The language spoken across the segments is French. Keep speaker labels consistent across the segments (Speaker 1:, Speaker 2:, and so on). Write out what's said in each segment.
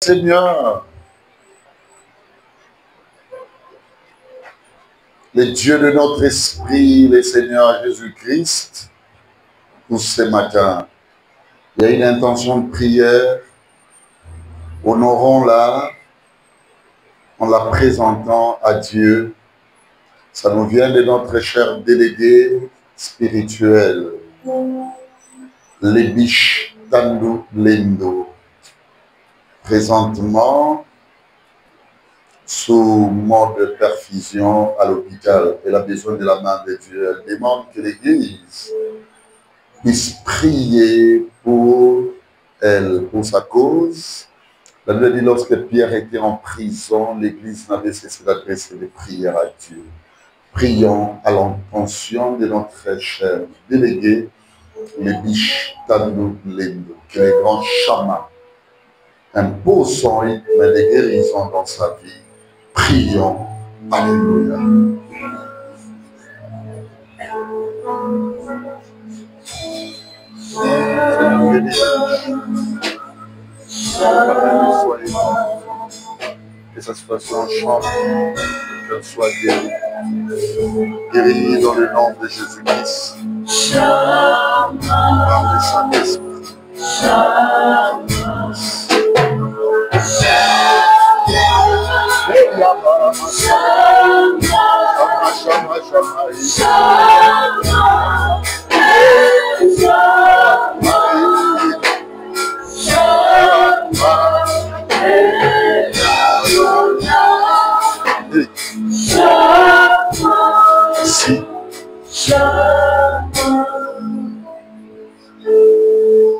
Speaker 1: Seigneur, le Dieu de notre esprit, le Seigneur Jésus-Christ, pour ce matin, il y a une intention de prière. Honorons-la en la présentant à Dieu. Ça nous vient de notre cher délégué spirituel, Lebish Tandu Lendo. Présentement, sous mode de perfusion à l'hôpital. Elle a besoin de la main de Dieu. Elle demande que l'Église puisse prier pour elle, pour sa cause. La Bible dit, lorsque Pierre était en prison, l'Église n'avait cessé d'adresser des prières à Dieu. Prions à l'intention de notre cher délégué, Lebish Tandu Lendo, qui est le grand chaman. Impose son rythme de guérison dans sa vie. Prions. Alléluia. Seigneur, bénis. Que ça se fasse en chant, qu'elle soit guérie. Guérie dans le nom de Jésus-Christ. Par le Saint-Esprit.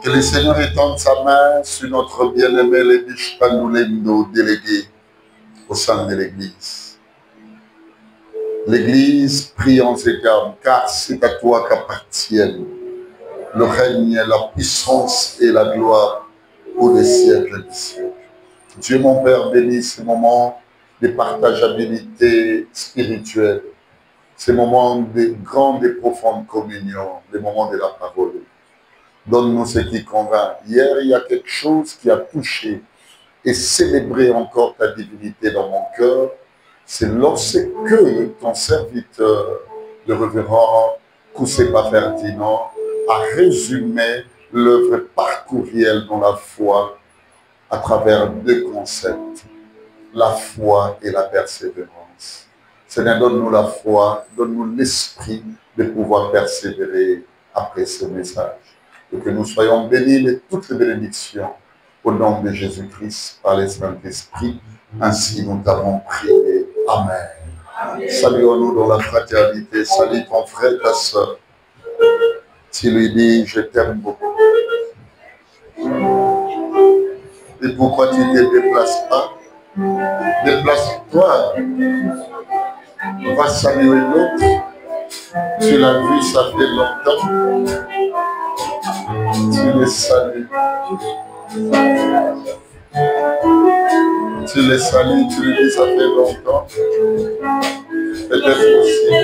Speaker 1: Que le Seigneur étende sa main sur notre bien-aimé Lebish Tandu Lendo, délégué au sein de l'Église. L'Église prie en ces termes, car c'est à toi qu'appartiennent le règne, la puissance et la gloire pour les siècles des siècles. Dieu mon Père, bénis ces moments de partageabilité spirituelle, ces moments de grande et profonde communion, les moments de la parole. Donne-nous ce qui convainc. Hier, il y a quelque chose qui a touché et célébrer encore ta divinité dans mon cœur, c'est lorsque ton serviteur, le révérend Koussepa Ferdinand, a résumé l'œuvre parcourielle dans la foi à travers deux concepts, la foi et la persévérance. Seigneur, donne-nous la foi, donne-nous l'esprit de pouvoir persévérer après ce message. Et que nous soyons bénis de toutes les bénédictions. Au nom de Jésus-Christ, par le Saint-Esprit, ainsi nous t'avons prié. Amen. Saluons-nous dans la fraternité. Salut ton frère, ta soeur. Tu lui dis, je t'aime beaucoup. Et pourquoi tu ne te déplaces pas? Déplace-toi. Va saluer l'autre. Tu l'as vu, ça fait longtemps. Tu le salues. Tu les salues, tu lui dis ça fait longtemps. Peut-être aussi de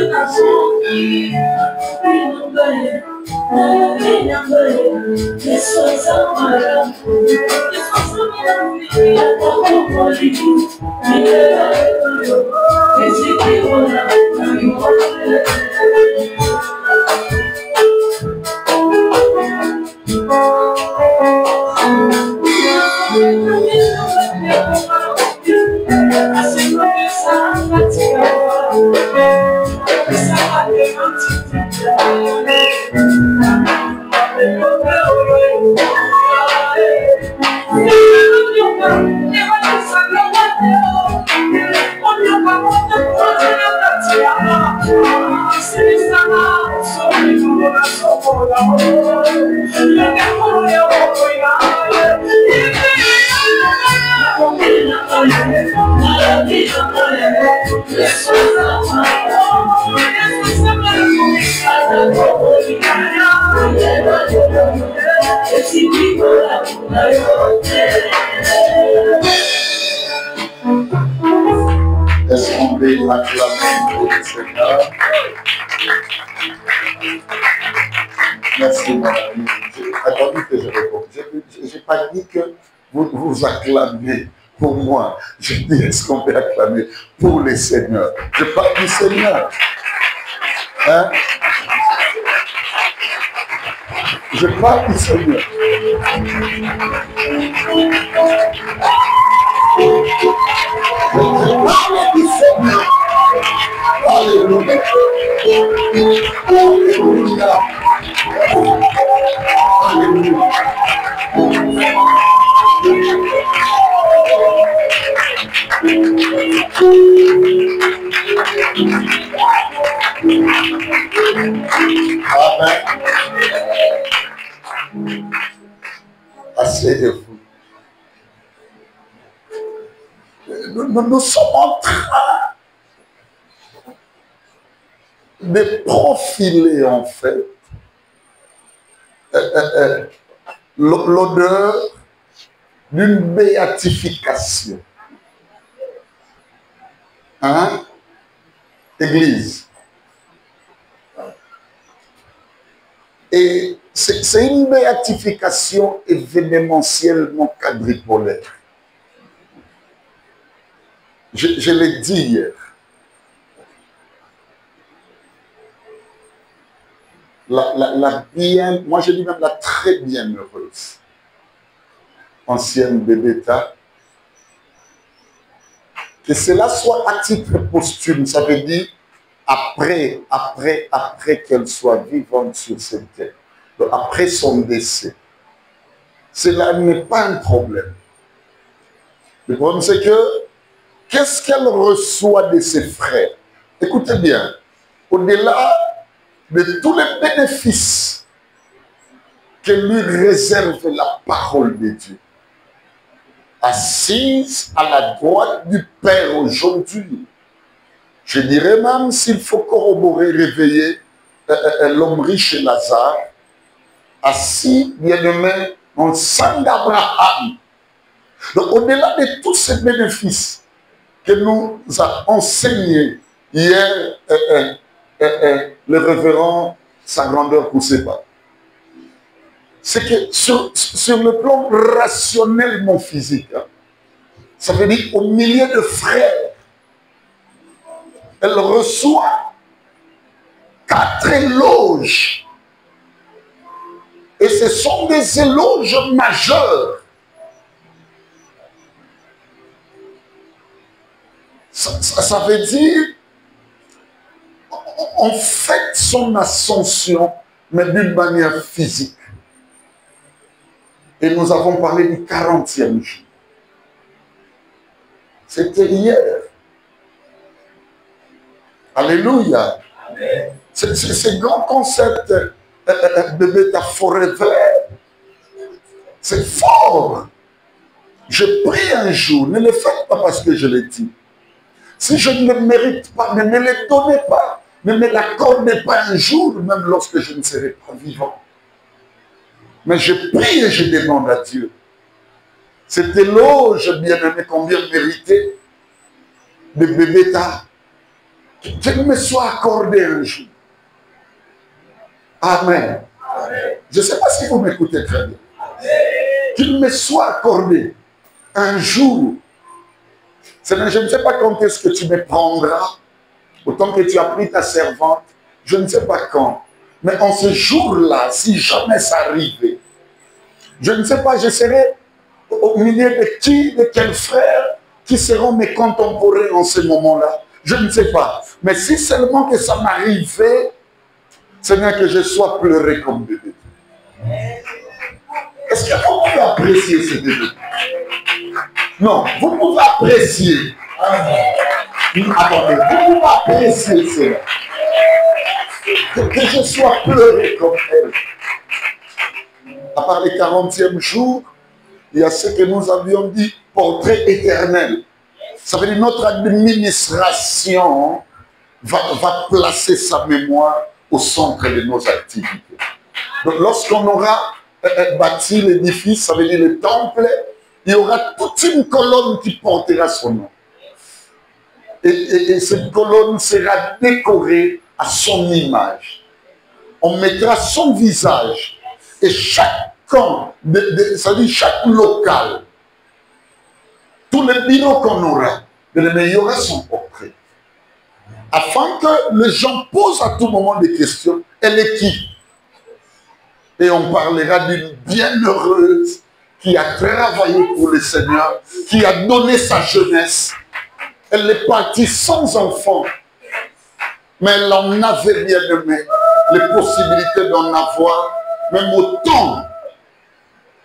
Speaker 1: Est-ce qu'on peut acclamer pour le Seigneur? Merci, mon ami. J'ai attendu que je réponde. Je n'ai pas dit que vous acclamez pour moi. Je dis, est-ce qu'on peut acclamer pour les seigneurs? Je parle du Seigneur. Hein? Je parle du Seigneur. Je parle du Seigneur. Alléluia. Alléluia. Alléluia. Amen. Asseyez-vous. Nous sommes en train de profiler en fait l'odeur d'une béatification. Hein? Église. Et c'est une béatification événementiellement quadripolaire. Je l'ai dit hier. Moi je dis même la très bienheureuse ancienne Bébéta, que cela soit à titre posthume, ça veut dire après qu'elle soit vivante sur cette terre, donc après son décès. Cela n'est pas un problème. Le problème c'est que, qu'est-ce qu'elle reçoit de ses frères? Écoutez bien, au-delà de tous les bénéfices que lui réserve la parole de Dieu, assise à la droite du Père aujourd'hui, je dirais même, s'il faut corroborer, réveiller l'homme riche et Lazare, assis, bien-aimé, dans le sang d'Abraham. Donc, au-delà de tous ces bénéfices que nous a enseignés hier, le révérend, sa grandeur poussée pas, c'est que sur le plan rationnellement physique, hein, ça veut dire au milieu de frères, elle reçoit 4 éloges. Et ce sont des éloges majeurs. Ça veut dire, on fête son ascension, mais d'une manière physique. Et nous avons parlé du 40e jour. C'était hier. Alléluia. Ce grand concept de métaphore, c'est fort. Je prie un jour, ne le faites pas parce que je l'ai dit. Si je ne le mérite pas, ne me le donnez pas. Ne me l'accordez pas un jour, même lorsque je ne serai pas vivant. Mais je prie et je demande à Dieu. Cet éloge, bien-aimé, combien mérité de Bébéta, qu'il me soit accordé un jour. Amen. Amen. Je ne sais pas si vous m'écoutez très bien. Qu'il me soit accordé un jour. Je ne sais pas quand est-ce que tu me prendras, autant que tu as pris ta servante, je ne sais pas quand. Mais en ce jour-là, si jamais ça arrivait, je ne sais pas, je serai au milieu de qui, de quels frères qui seront mes contemporains en ce moment-là. Je ne sais pas. Mais si seulement que ça m'arrivait, Seigneur, que je sois pleuré comme bébé. Est-ce que vous pouvez apprécier ce bébé? Non, vous pouvez apprécier. Attendez, vous pouvez apprécier cela. Que je sois pleuré comme elle. À part les 40e jour, il y a ce que nous avions dit, portrait éternel. Ça veut dire notre administration va placer sa mémoire au centre de nos activités. Donc lorsqu'on aura bâti l'édifice, ça veut dire le temple, il y aura toute une colonne qui portera son nom. Et cette colonne sera décorée à son image. On mettra son visage. Et chaque camp, c'est-à-dire chaque local, tous les bureaux qu'on aura, bien-aimé, il y aura son portrait. Afin que les gens posent à tout moment des questions. Elle est qui? Et on parlera d'une bienheureuse qui a travaillé pour le Seigneur, qui a donné sa jeunesse. Elle est partie sans enfant, mais elle en avait, bien aimé, les possibilités d'en avoir, même autant.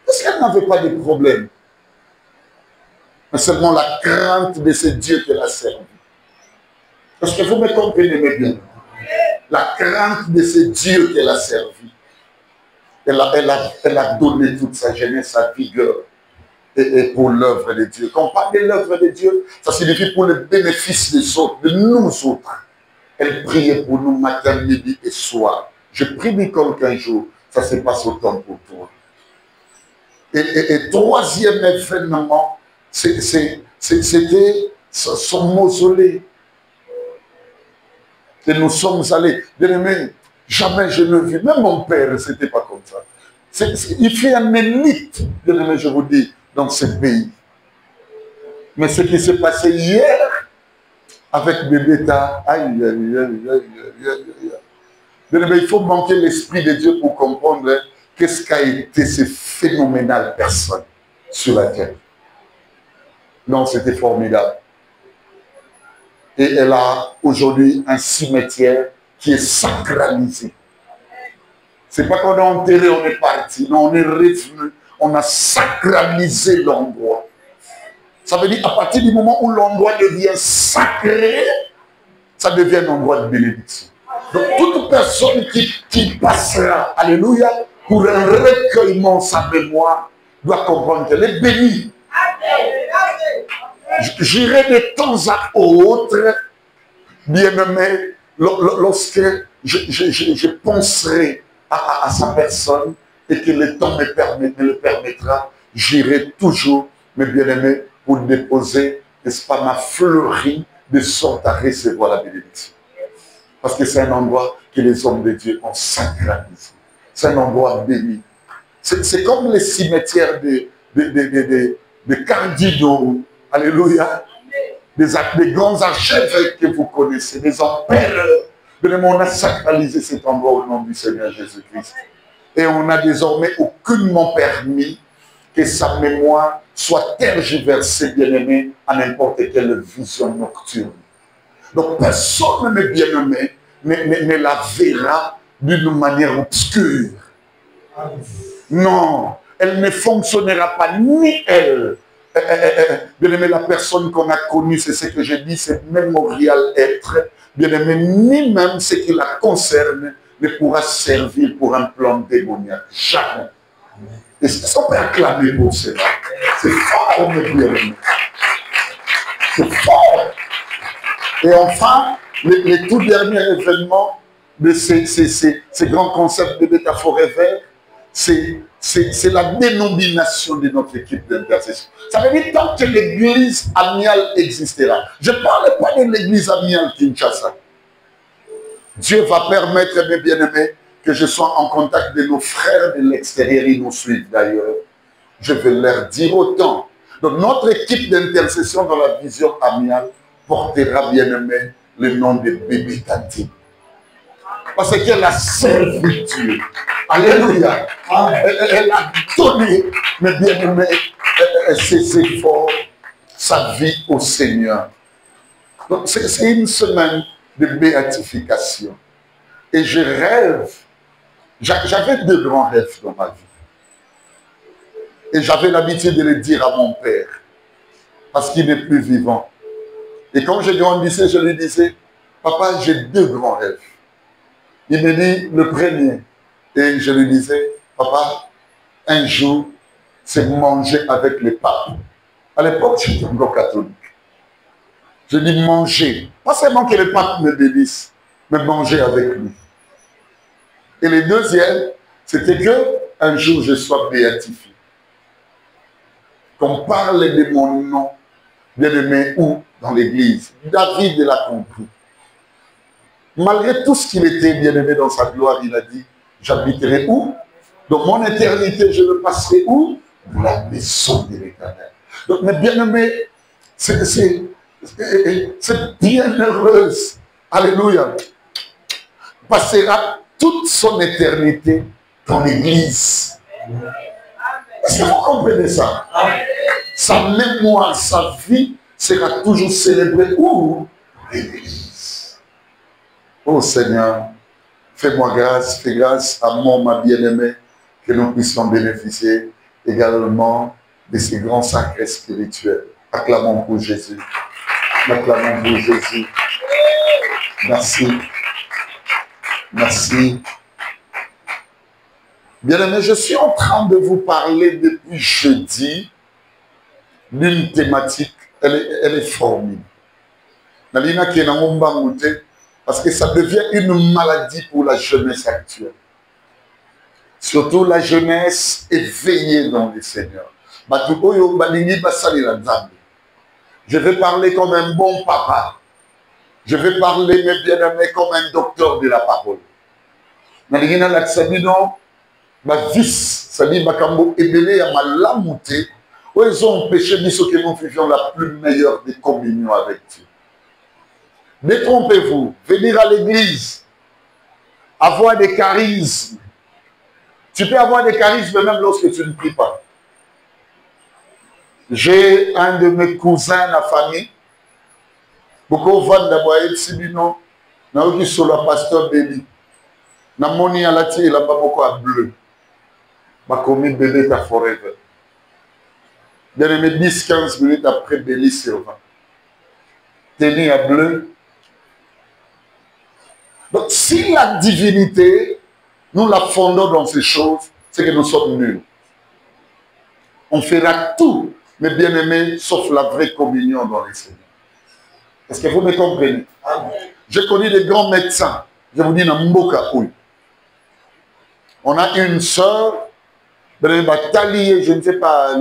Speaker 1: Parce qu'elle n'avait pas de problème. Mais seulement la crainte de ce Dieu qu'elle a servi. Parce que vous me comprenez bien. La crainte de ce Dieu qu'elle a servi. Elle a donné toute sa jeunesse, sa vigueur. Et pour l'œuvre de Dieu. Quand on parle de l'œuvre de Dieu, ça signifie pour le bénéfice des autres, de nous autres. Elle priait pour nous matin, midi et soir. Je prie Nicole qu'un jour, ça se passe autant pour toi. Et troisième événement, c'était son mausolée. Et nous sommes allés. Bien aimé, jamais je ne vis. Même mon père, ce n'était pas comme ça. Il fait un élite, bien aimé, je vous dis, dans ce pays. Mais ce qui s'est passé hier avec Bébéta, bien aimé, il faut manquer l'esprit de Dieu pour comprendre qu'est-ce qu'a été ce phénoménal personne sur la terre. Non, c'était formidable. Et elle a aujourd'hui un cimetière qui est sacralisé. C'est pas qu'on a enterré, on est parti. Non, on est revenu. On a sacralisé l'endroit. Ça veut dire à partir du moment où l'endroit devient sacré, ça devient un endroit de bénédiction. Donc toute personne qui passera, alléluia, pour un recueillement sa mémoire, doit comprendre qu'elle est bénie. J'irai de temps à autre, bien-aimé, lorsque je penserai à sa personne et que le temps me le permettra, j'irai toujours, mes bien-aimés, pour déposer, n'est-ce pas, ma fleurie de sorte à recevoir la bénédiction. Parce que c'est un endroit que les hommes de Dieu ont sacralisé. C'est un endroit béni. C'est comme les cimetières de cardinaux, alléluia, des grands archevêques que vous connaissez, des empereurs. On a sacralisé cet endroit au nom du Seigneur Jésus-Christ. Et on n'a désormais aucunement permis que sa mémoire soit tergiversée, bien-aimé, à n'importe quelle vision nocturne. Donc personne, mes bien-aimés, ne la verra d'une manière obscure. Non, elle ne fonctionnera pas, ni elle. Bien-aimé, la personne qu'on a connue, c'est ce que j'ai dit, c'est mémorial être. Bien-aimé, ni même ce qui la concerne ne pourra servir pour un plan démoniaque. Jamais. Et ça peut acclamer pour cela. C'est fort, mes bien-aimés. C'est fort. Et enfin, le tout dernier événement de ces grands concepts de Beta Forever, c'est la dénomination de notre équipe d'intercession. Ça veut dire tant que l'église amiale existera. Je ne parle pas de l'église amiale Kinshasa. Dieu va permettre, mes bien-aimés, que je sois en contact de nos frères de l'extérieur. Ils nous suivent d'ailleurs. Je vais leur dire autant. Donc notre équipe d'intercession dans la vision amiale portera, bien-aimé, le nom de Bébé Tati. Parce qu'elle a servi Dieu. Alléluia. Elle a donné, mes bien-aimés, ses efforts, sa vie au Seigneur. Donc c'est une semaine de béatification. Et je rêve. J'avais deux grands rêves dans ma vie. Et j'avais l'habitude de le dire à mon père. Parce qu'il n'est plus vivant. Et quand je grandissais, je lui disais, papa, j'ai deux grands rêves. Il me dit le premier. Et je lui disais, papa, un jour, c'est manger avec le pape. À l'époque, j'étais encore catholique. Je dis manger. Pas seulement que le pape me bénisse, mais manger avec lui. Et le deuxième, c'était que un jour, je sois béatifié. Qu'on parle de mon nom, bien-aimé, où? Dans l'église. David l'a compris. Malgré tout ce qu'il était bien-aimé dans sa gloire, il a dit, j'habiterai où? Donc mon éternité, je le passerai où? Dans la maison de l'Éternel. Donc mes bien-aimés, C'est bienheureuse. Alléluia. Passera toute son éternité dans l'église. Est-ce que vous comprenez ça? Sa mémoire, sa vie sera toujours célébrée où? L'église. Oh Seigneur, fais-moi grâce, fais grâce à ma bien-aimée, que nous puissions bénéficier également de ces grands sacrés spirituels. Acclamons pour Jésus. Acclamons pour Jésus. Merci. Merci. Bien-aimés, je suis en train de vous parler depuis jeudi d'une thématique, elle est formidable. Parce que ça devient une maladie pour la jeunesse actuelle. Surtout la jeunesse éveillée dans le Seigneur. Je vais parler comme un bon papa. Je vais parler, mes bien-aimés, comme un docteur de la parole. Ma vis, c'est-à-dire Bakambo Ebele à ma lamouté, où ils ont empêché que nous vivions la plus meilleure des communions avec Dieu. Détrompez-vous, venir à l'église, avoir des charismes. Tu peux avoir des charismes même lorsque tu ne pries pas. J'ai un de mes cousins, la famille, beaucoup vont d'abord Sibino, n'a eu sur le pasteur Béli. N'a moni à la tire, là-bas beaucoup à bleu. Ma commis bébé ta forever. Bien aimé 10-15 minutes après Béli Silva. Tenir à bleu. Donc si la divinité, nous la fondons dans ces choses, c'est que nous sommes nuls. On fera tout, mes bien-aimés, sauf la vraie communion dans les Seigneurs. Est-ce que vous me comprenez? J'ai connu des grands médecins. Je vous dis, dans Mboka, oui. On a une sœur, je ne sais pas,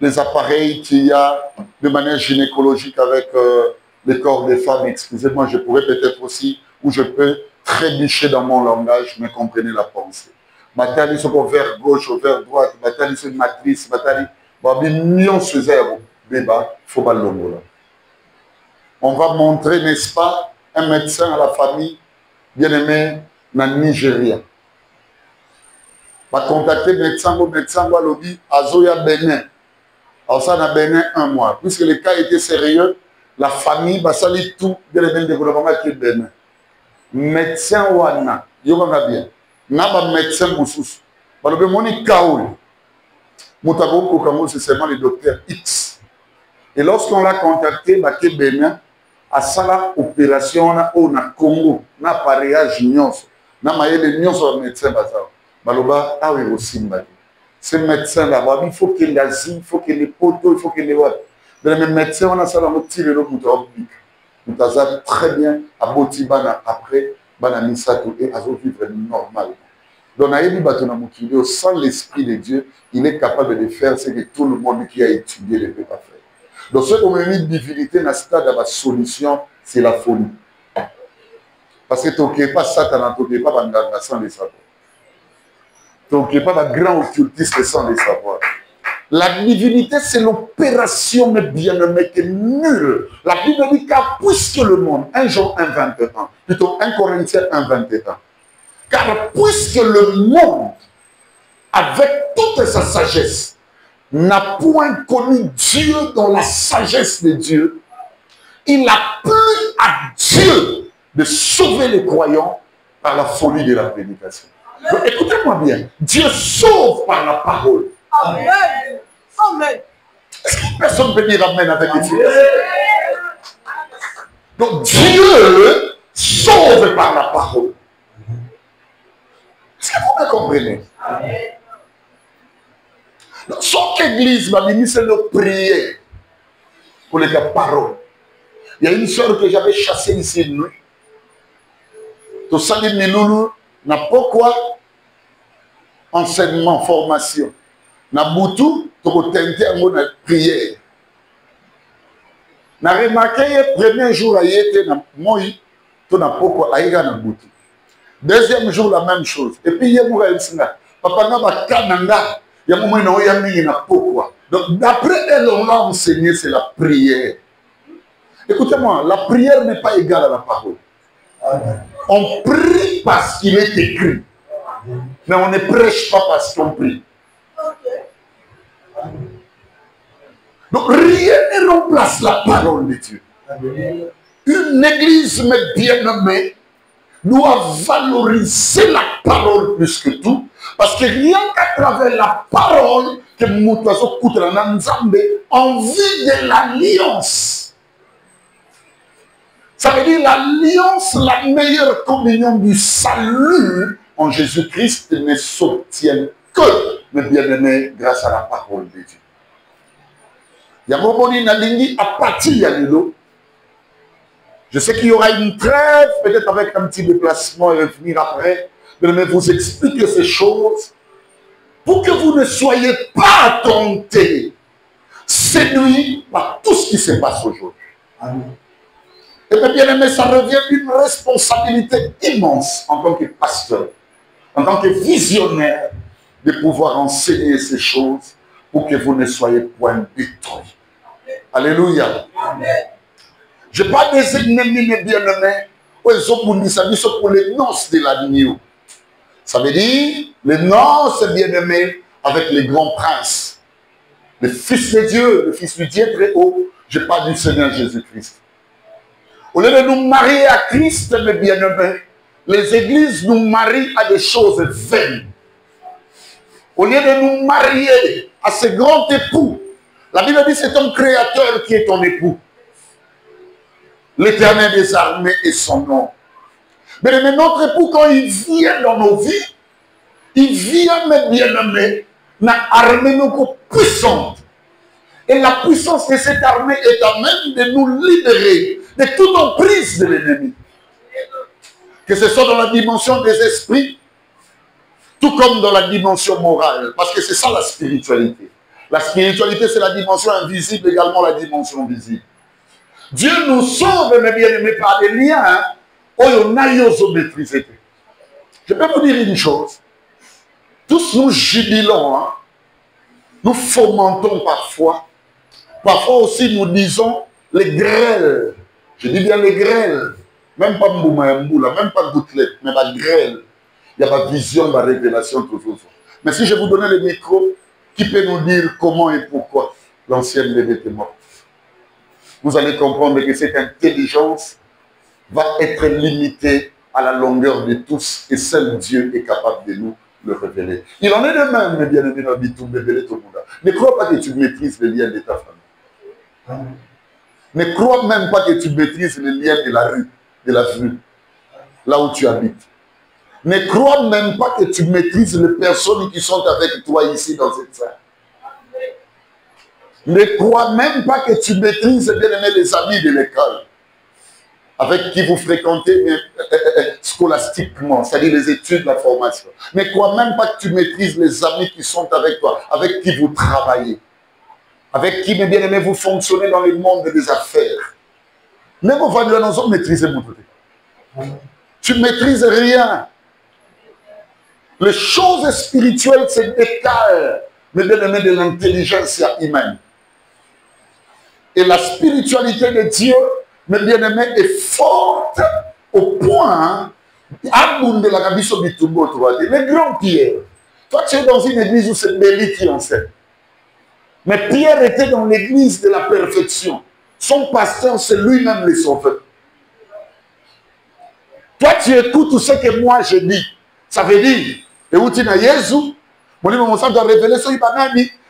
Speaker 1: les appareils qu'il y a de manière gynécologique avec le corps des femmes. Excusez-moi, je pourrais peut-être aussi, ou je peux trébucher dans mon langage, mais comprenez la pensée. Matali, c'est au vers gauche, au vers droite, Matali, c'est une matrice, Matali, millions de zéro, débat, faut pas l'homme. On va montrer, n'est-ce pas, un médecin à la famille, bien aimé, dans le Nigeria. Va contacter le médecin, va lui dire, Azoya Bénin. Alors ça, dans Bénin, 1 mois. Puisque le cas était sérieux, la famille va salir tout, bien aimé, le développement qui est Bénin. Médecin wana, yokanga bien. N'a médecin moussous. Va le moni kaoul. Moutabo Kokango, c'est seulement le docteur X. Et lorsqu'on l'a contacté, bah, que Bénin, à ça, opération, on a Congo, na appareillage nyonso, na maïle nyonso médecin bazar. Baloba, ah oui, aussi, ce médecin là-bas, il faut qu'il l'asile, il faut qu'il les poteaux, il faut qu'il les voit. Mais les médecins, on a ça dans le tir et le mouton. Nous avons très bien, à Botibana, après, Bana Misato, et à vivre normalement. Donc, sans l'Esprit de Dieu, il est capable de faire ce que tout le monde qui a étudié ne peut pas faire. Donc, ce qu'on met une divinité dans le stade de la solution, c'est la folie. Parce que tu n'es pas Satan, tu n'es pas Banganga sans les savoir. Tu n'es pas un grand occultiste sans les savoir. La divinité, c'est l'opération, mais bien aimé, qui est nulle. La Bible dit car puisque le monde, 1 Jean 1, 21 ans, plutôt 1 Corinthiens 1, 21 ans, car puisque le monde, avec toute sa sagesse, n'a point connu Dieu dans la sagesse de Dieu, il a plu à Dieu de sauver les croyants par la folie de la prédication. Donc, écoutez-moi bien, Dieu sauve par la parole.
Speaker 2: Amen. Amen.
Speaker 1: Est-ce que personne peut dire Amen avec les filles? Donc Dieu sauve par la parole. Est-ce que vous me comprenez? Donc, chaque église m'a dit c'est le prière pour les paroles. Il y a une soeur que j'avais chassée ici de nuit. Tout ça dit Miloulou n'a pas quoi enseignement, formation. Na boutou, tu as tenté à prière. Na remarqué le premier jour à yété na moi, tu n'as pas quoi aïga na boutou. Deuxième jour la même chose. Et puis il y a moi ici là. Papa n'a pas kananga. Il y a moment où il y a mis na pourquoi. Donc, d'après elle, on l'a enseigné, c'est la prière. Écoutez-moi, la prière n'est pas égale à la parole. On prie parce qu'il est écrit. Mais on ne prêche pas parce qu'on prie. Donc rien ne remplace la parole de Dieu. Une église, mes bien-aimés, doit valoriser la parole plus que tout. Parce que rien qu'à travers la parole que Moutazo Koutrana Nzambe en vue de l'alliance. Ça veut dire l'alliance, la meilleure communion du salut en Jésus-Christ ne s'obtient que, mes bien-aimés, grâce à la parole de Dieu. Yamoboni Nalingi a parti Yalilo. Je sais qu'il y aura une trêve, peut-être avec un petit déplacement et revenir après, mais vous expliquer ces choses pour que vous ne soyez pas tentés, séduits par tout ce qui se passe aujourd'hui. Amen. Et bien aimé, ça revient d'une responsabilité immense en tant que pasteur, en tant que visionnaire, de pouvoir enseigner ces choses pour que vous ne soyez point détruits. Alléluia. Amen. Je n'ai pas des ennemis, mes bien-aimés, pour les noces de l'agneau. Ça veut dire les noces, bien-aimés, avec les grands princes. Le Fils de Dieu, le Fils du Dieu très haut, je parle du Seigneur Jésus-Christ. Au lieu de nous marier à Christ, mes bien-aimés, les églises nous marient à des choses vaines. Au lieu de nous marier à ce grand époux, la Bible dit c'est ton créateur qui est ton époux. L'Éternel des armées est son nom. Mais notre époux, quand il vient dans nos vies, il vient, mes bien-aimés, dans armée puissante. Et la puissance de cette armée est à même de nous libérer de toute emprise de l'ennemi. Que ce soit dans la dimension des esprits, tout comme dans la dimension morale. Parce que c'est ça la spiritualité. La spiritualité, c'est la dimension invisible, également la dimension visible. Dieu nous sauve, mes bien-aimés, par des liens où on a maîtrisé. Je peux vous dire une chose. Tous nous jubilons, hein? Nous fomentons parfois. Parfois aussi nous disons les grêles. Je dis bien les grêles. Même pas Mbouma Mboula, même pas gouttelette, mais la grêle. Il y a ma vision, ma révélation, toujours. Mais si je vous donnais le micro, qui peut nous dire comment et pourquoi l'ancienne bébé était morte? Vous allez comprendre que cette intelligence va être limitée à la longueur de tous et seul Dieu est capable de nous le révéler. Il en est de même, mes bien-aimés, dans le monde. Ne crois pas que tu maîtrises les liens de ta famille. Ne crois même pas que tu maîtrises les liens de la rue, de la vue, là où tu habites. Ne crois même pas que tu maîtrises les personnes qui sont avec toi ici dans cette salle. Ne crois même pas que tu maîtrises bien aimé les amis de l'école avec qui vous fréquentez scolastiquement, c'est-à-dire les études, la formation. Ne crois même pas que tu maîtrises les amis qui sont avec toi, avec qui vous travaillez, avec qui, mes bien-aimés, vous fonctionnez dans le monde des affaires. Même au Vanilla, nous sommes maîtrisés, mon côté. Tu ne maîtrises rien. Les choses spirituelles se décalent, mes bien-aimés, de l'intelligence humaine. Et la spiritualité de Dieu, mes bien-aimés, est forte au point, les grands Pierre. Toi, tu es dans une église où c'est Béli qui enseigne. Mais Pierre était dans l'église de la perfection. Son pasteur, c'est lui-même le sauveur. Toi, tu écoutes tout ce que moi je dis. Ça veut dire, et où tu as Jésus, mon livre, mon sang doit révéler ce qu'il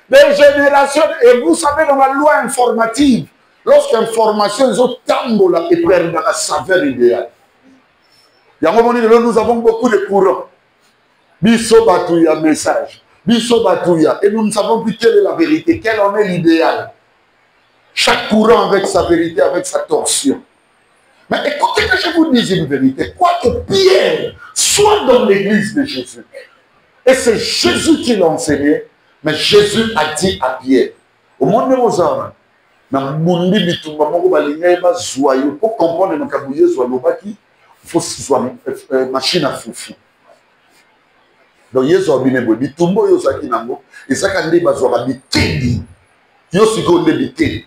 Speaker 1: des générations, et vous savez, dans la loi informative, lorsqu'information est au tambola et perd dans la saveur idéale. Il y a un moment donné, nous avons beaucoup de courants. Bisso Batouya, message. Bisso Batouya. Et nous ne savons plus quelle est la vérité, quel en est l'idéal. Chaque courant avec sa vérité, avec sa torsion. Mais écoutez que je vous dise une vérité. Quoique Pierre soit dans l'église de Jésus, et c'est Jésus qui l'a enseigné, mais Jésus a dit à Pierre, au monde de nos hommes, pour comprendre il faut une machine à foufi. Donc, il y a des gens qui ont dit, yo siko ndebite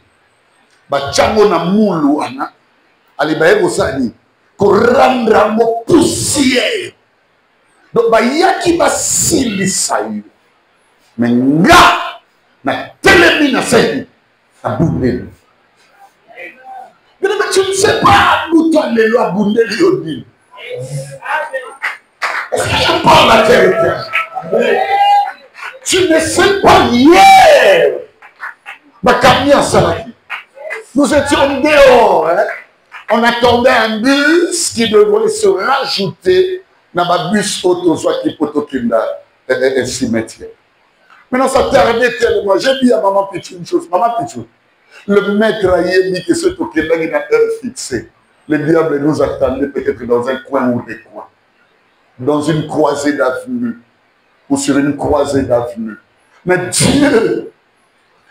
Speaker 1: bachango na mulu wana alibaye kosani korandra mo poussière donc bayaki basilisa yo me nga na telemi na seni na bundeli mais tu ne sais pas d'où toi les lois bundeli yo dit est-ce que je parle la vérité? Tu ne sais pas hier Bakamia Salaki. Nous étions dehors, hein? On attendait un bus qui devrait se rajouter dans ma bus auto, soit qui potokinda et cimetière. Maintenant, ça tardait tellement. J'ai dit à Maman Pichou une chose. Maman Pichou, le maître a dit que ce tokinda il a heure fixée. Le diable nous attendait peut-être dans un coin ou des coins. Dans une croisée d'avenue. Ou sur une croisée d'avenue. Mais Dieu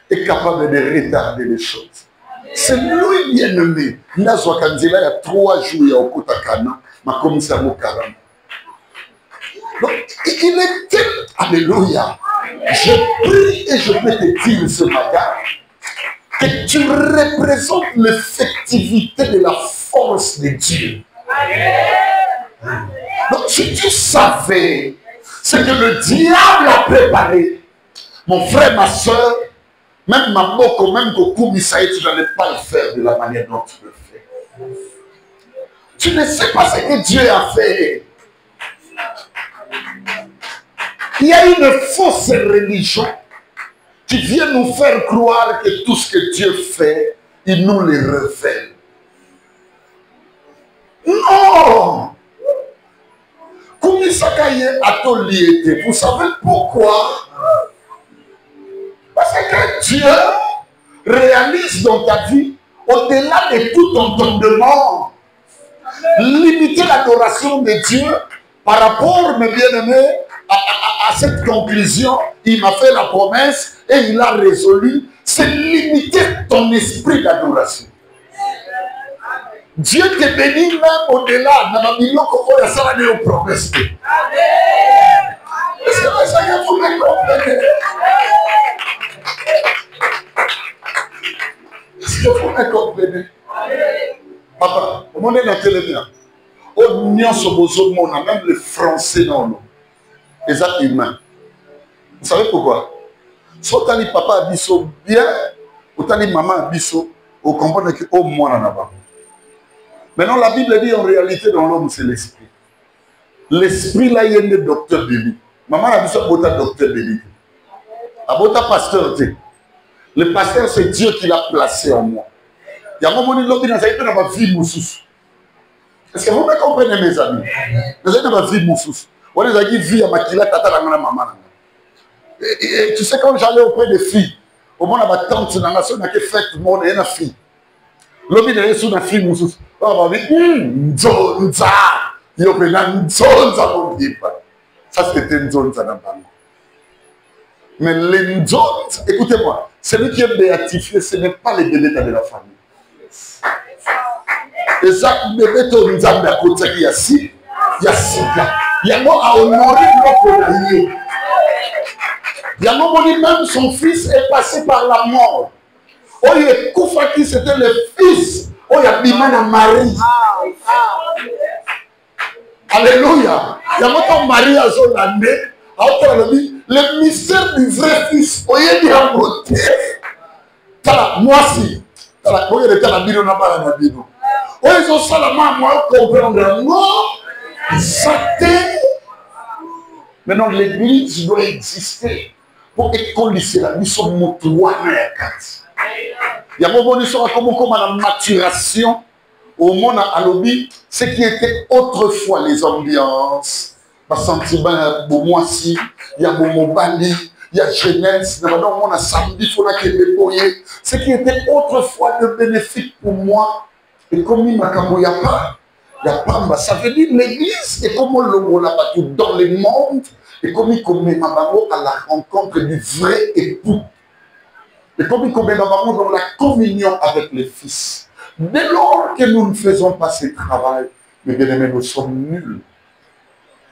Speaker 1: est capable de retarder les choses. C'est lui bien-aimé. Il y a 3 jours, il y a au Kotakana, ma commissaire Mokarama. Donc, il était, alléluia, je prie et je peux te dire ce matin que tu représentes l'effectivité de la force de Dieu. Donc, si tu savais ce que le diable a préparé, mon frère, ma soeur, même ma moko, même Goku Misaï, tu n'allais pas le faire de la manière dont tu le fais. Tu ne sais pas ce que Dieu a fait. Il y a une fausse religion qui vient nous faire croire que tout ce que Dieu fait, il nous le révèle. Non! Vous savez pourquoi? Parce que Dieu réalise dans ta vie, au-delà de tout entendement, limiter l'adoration de Dieu par rapport, mes bien-aimés, à cette conclusion. Il m'a fait la promesse et il a résolu, c'est limiter ton esprit d'adoration. Dieu te bénit même au-delà de la promesse. Est-ce que ça y est, vous me comprenez? Est-ce que vous me comprenez? Papa, au moment de la télévision, même les Français, non, les êtres humains. Vous savez pourquoi? Soit tu as dit papa abisso bien, ou tu as dit maman abisso, vous comprenez que au moins en avant. Maintenant, la Bible dit en réalité dans l'homme, c'est l'esprit. L'esprit, là, il y a un docteur de lui. Maman a dit ça, c'est un docteur de lui. Un pasteur, le pasteur, c'est Dieu qui l'a placé en moi. Il y a un moment où il a été dans ma vie, Moussous. Est-ce que vous me comprenez, mes amis? Vous êtes dans ma vie, Moussous. Vous avez dit vie à Makila, tata, la maman. Et tu sais, quand j'allais auprès des filles, au moment où ma tante, on a fait tout le monde, il y a une fille. L'homme, il est sur une fille, Moussous. On va dire, Nzonza. Il y a une Nzonza, on dit pas. Ça, c'était Nzonza dans le ballon. Mais les Nzonza, écoutez-moi, celui qui est béatifié, ce n'est pas les bébés de la famille. Et ça, bébé, ton Nzambe à côté, il y a 6, il y a 6 gars. Il y a moi à honorer l'autre allié. Il y a moi, même son fils est passé par la mort. Oh, il est Koufaki, c'était le fils. Oh, il y a Bimana Marie. Alléluia. Il y a moi, Marie à Zolande. Le mystère du vrai fils. Oh, il est en beauté. Moi, si. Oh, il est à la bino, n'a pas la bino. Oh, ils ont ça la main, moi, comprendre. Non. Satan. Maintenant, l'église doit exister pour écoliser la mission motoine à 4. Il y a un moment où nous comme la maturation au monde à l'objet, ce qui était autrefois les ambiances, le sentiment pour moi si, il y a mon bali, il y a jeunesse, on a samedi, il faut que débrouiller. Ce qui était autrefois de bénéfique pour moi, et comme il m'a il n'y a pas, ça veut dire l'église et comment le l'a battu dans le monde, et comme il commet à la rencontre du vrai époux. Et comme il commet dans la communion avec le Fils. Dès lors que nous ne faisons pas ce travail, mes bien-aimés, nous sommes nuls.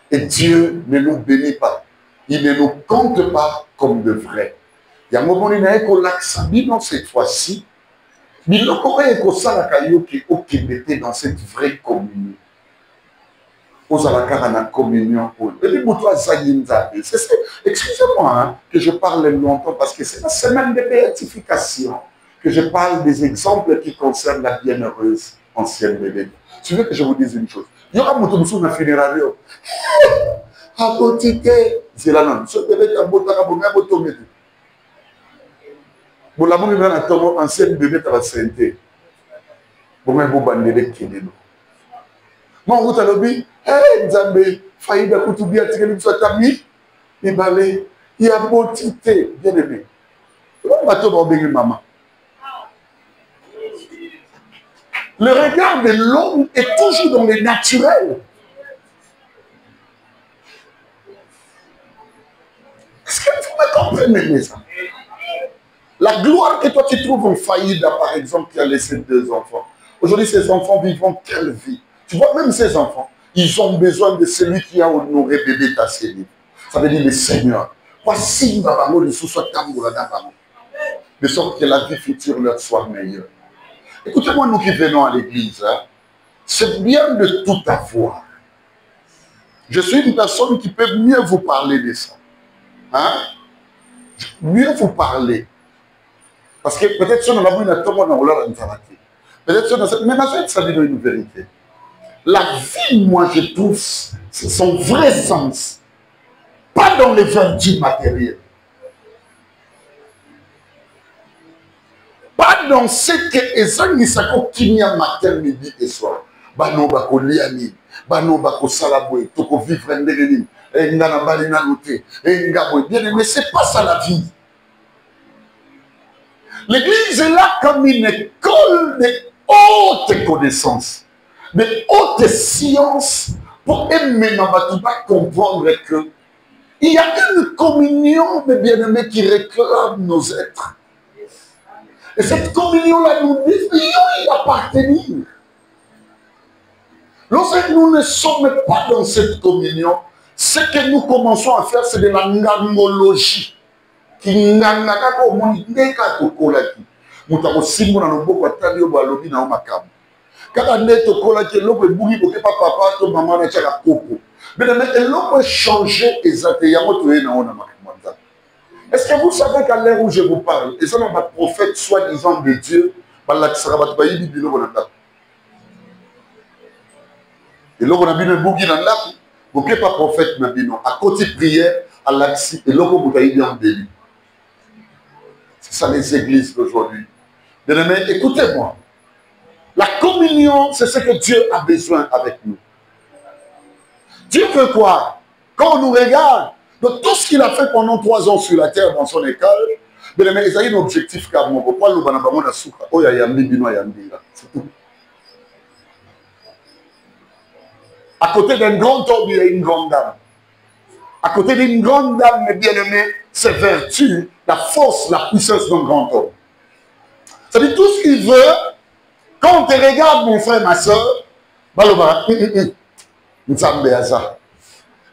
Speaker 1: Et Dieu ne nous bénit pas. Il ne nous compte pas comme de vrais. Il y a un moment où l'accent, cette fois-ci, mais le Coréen est comme ça, la caillou qui est dans cette vraie communion. Aux alakara la communion. Et puis, pour toi, excusez-moi hein, que je parle longtemps parce que c'est la semaine de béatification que je parle des exemples qui concernent la bienheureuse ancienne bébé. Tu veux que je vous dise une chose? Il y aura mon tour sur la funéraire. À côté, c'est là, non. Ce bébé qui a beau temps, il a beau temps. Bon, la bonne a tombé ancienne bébé, tu vas se sentir. Bon, mais vous bandez qui est là. Mon route à l'objet, hé, Nzambe, Faïda Koutoubi, Atikeli, Swatami, il y a beauté, bien aimé. On va te demander, maman. Le regard de l'homme est toujours dans le naturel. Est-ce que vous me comprenez, mes amis? La gloire que toi tu trouves en Faïda, par exemple, qui a laissé 2 enfants. Aujourd'hui, ces enfants vivent quelle vie? Tu vois, même ces enfants, ils ont besoin de celui qui a honoré bébé Tasseli. Ça veut dire le Seigneur. Voici, de sorte que la vie future leur soit meilleure. Écoutez-moi, nous qui venons à l'église, hein, c'est bien de tout avoir. Je suis une personne qui peut mieux vous parler de ça. Hein? Mieux vous parler. Parce que peut-être si on a vu une tombe, on a une vérité. Peut-être si on a... Mais ça dit une vérité. La vie, moi, je trouve son vrai sens. Pas dans les vertus matérielles. Pas dans ce que Ezangi Sako Kinya matin, midi et soir. Bano bako liani, bano bako salaboué, toko vivre ndegeni, ngana balina noté, ngaboué. Bien aimé, c'est pas ça la vie. L'église est là comme une école de haute connaissance, de haute science, pour aimer Nabatouba comprendre que il y a une communion de bien-aimés qui réclame nos êtres. Et cette communion-là, nous devrions y appartenir. Lorsque nous ne sommes pas dans cette communion, ce que nous commençons à faire, c'est de la ngangologie. Qui ngangaka ko mondeka to kolaki. Mutako simu na loboko atali obo alobi na omakamu. Kaka neto kolaki loko ebugi boke papa to maman na tchaka koko. Mais l'homme changé exactement. Est-ce que vous savez qu'à l'heure où je vous parle, et ça n'est pas prophète soi-disant de Dieu, et là on a vu le bougi dans là, vous n'êtes pas prophète, à côté de prière, à l'axi, et là vous avez bien délit. C'est ça les églises d'aujourd'hui. Bien-aimés, écoutez-moi. La communion, c'est ce que Dieu a besoin avec nous. Dieu veut quoi? Quand on nous regarde, de tout ce qu'il a fait pendant 3 ans sur la terre dans son école, mais il y a un objectif car mon papa c'est tout. À côté d'un grand homme, il y a une grande dame. À côté d'une grande dame, mes bien-aimés, c'est vertu, la force, la puissance d'un grand homme. C'est-à-dire tout ce qu'il veut, quand on te regarde, mon frère, ma soeur,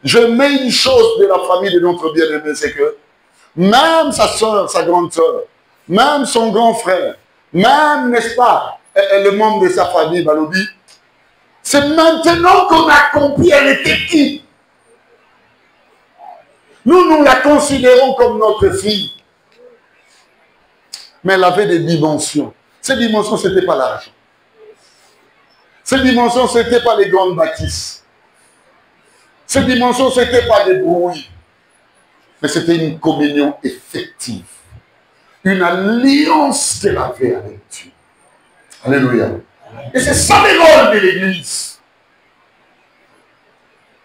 Speaker 1: je mets une chose de la famille de notre bien-aimé, c'est que même sa soeur, sa grande soeur, même son grand frère, même, n'est-ce pas, le membre de sa famille, Balobi, c'est maintenant qu'on a compris elle était qui. Nous la considérons comme notre fille. Mais elle avait des dimensions. Ces dimensions, ce n'était pas l'argent. Ces dimensions, ce n'était pas les grandes bâtisses. Ces dimensions, ce n'était pas des bruits. Mais c'était une communion effective. Une alliance qu'elle avait avec Dieu. Alléluia. Et c'est ça le rôle de l'Église.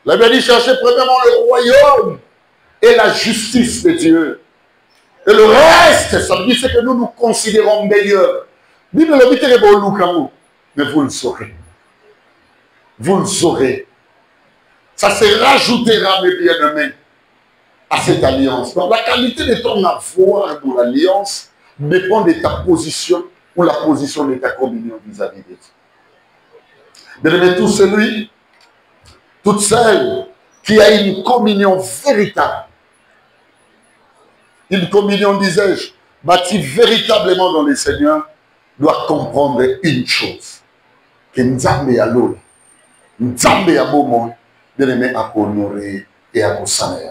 Speaker 1: La Bible dit chercher premièrement le royaume et la justice de Dieu. Et le reste, ça veut dire que nous nous considérons meilleurs. Mais vous le saurez. Vous le saurez. Ça se rajoutera, mes bien-aimés, à cette alliance. Donc la qualité de ton avoir dans l'alliance dépend de ta position ou la position de ta communion vis-à-vis de Dieu. Bien-aimé, tout celui, toute celle qui a une communion véritable, Une communion, disais-je, bâtie véritablement dans le Seigneur, doit comprendre une chose. Que Nzambe ya Lola, Nzambe ya Bomon, bien aimé à honorer et à consoler.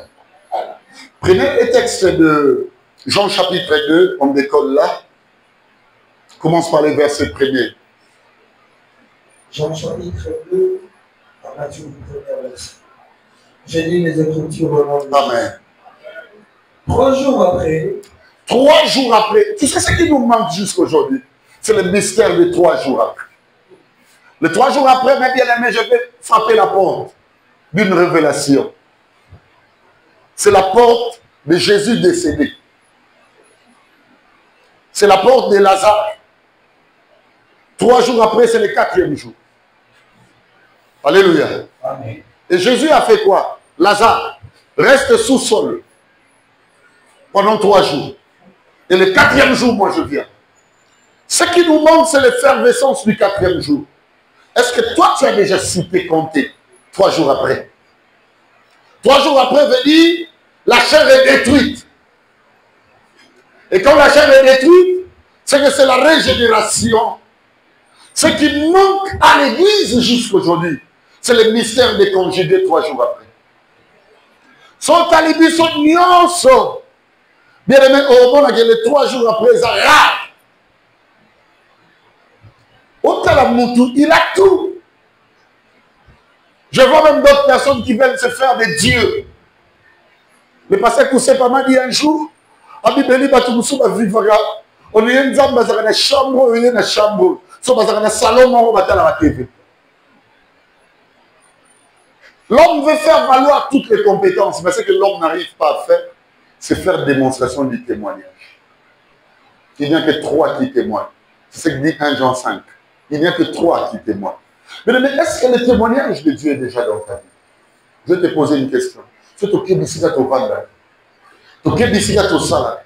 Speaker 1: Prenez le texte de Jean chapitre 2, on décolle là. Commence par les versets premiers.
Speaker 3: Jean chapitre 2, à partir du premier verset. J'ai lu les Écritures au nom de
Speaker 1: Amen.
Speaker 3: 3 jours après.
Speaker 1: 3 jours après. Tu sais ce qui nous manque jusqu'aujourd'hui? C'est le mystère de 3 jours après. Le 3 jours après, mes bien-aimés, je vais frapper la porte d'une révélation. C'est la porte de Jésus décédé. C'est la porte de Lazare. 3 jours après, c'est le 4e jour. Alléluia.
Speaker 3: Amen.
Speaker 1: Et Jésus a fait quoi? Lazare reste sous sol pendant 3 jours. Et le 4e jour, moi je viens. Ce qui nous manque, c'est l'effervescence du 4e jour. Est-ce que toi, tu as déjà cité compté 3 jours après? 3 jours après veut dire la chair est détruite. Et quand la chair est détruite, c'est que c'est la régénération. Ce qui manque à l'église jusqu'aujourd'hui, c'est le mystère des conjugés 3 jours après. Sont à l'église, sont nuances. Bien aimé, au moment où les 3 jours après, ça rare. Il a tout. Je vois même d'autres personnes qui veulent se faire des dieux. Le pasteur Koussepa m'a dit un jour, on est une chambre, une chambre. L'homme veut faire valoir toutes les compétences, mais ce que l'homme n'arrive pas à faire, c'est faire démonstration du témoignage. Il n'y a que 3 qui témoignent. C'est ce que dit 1 Jean 5. Il n'y a que 3 qui témoignent. Mais est-ce que le témoignage de Dieu est déjà dans ta vie? Je vais te poser une question. C'est au Québec, au Vanda. Au Québec, au Salah.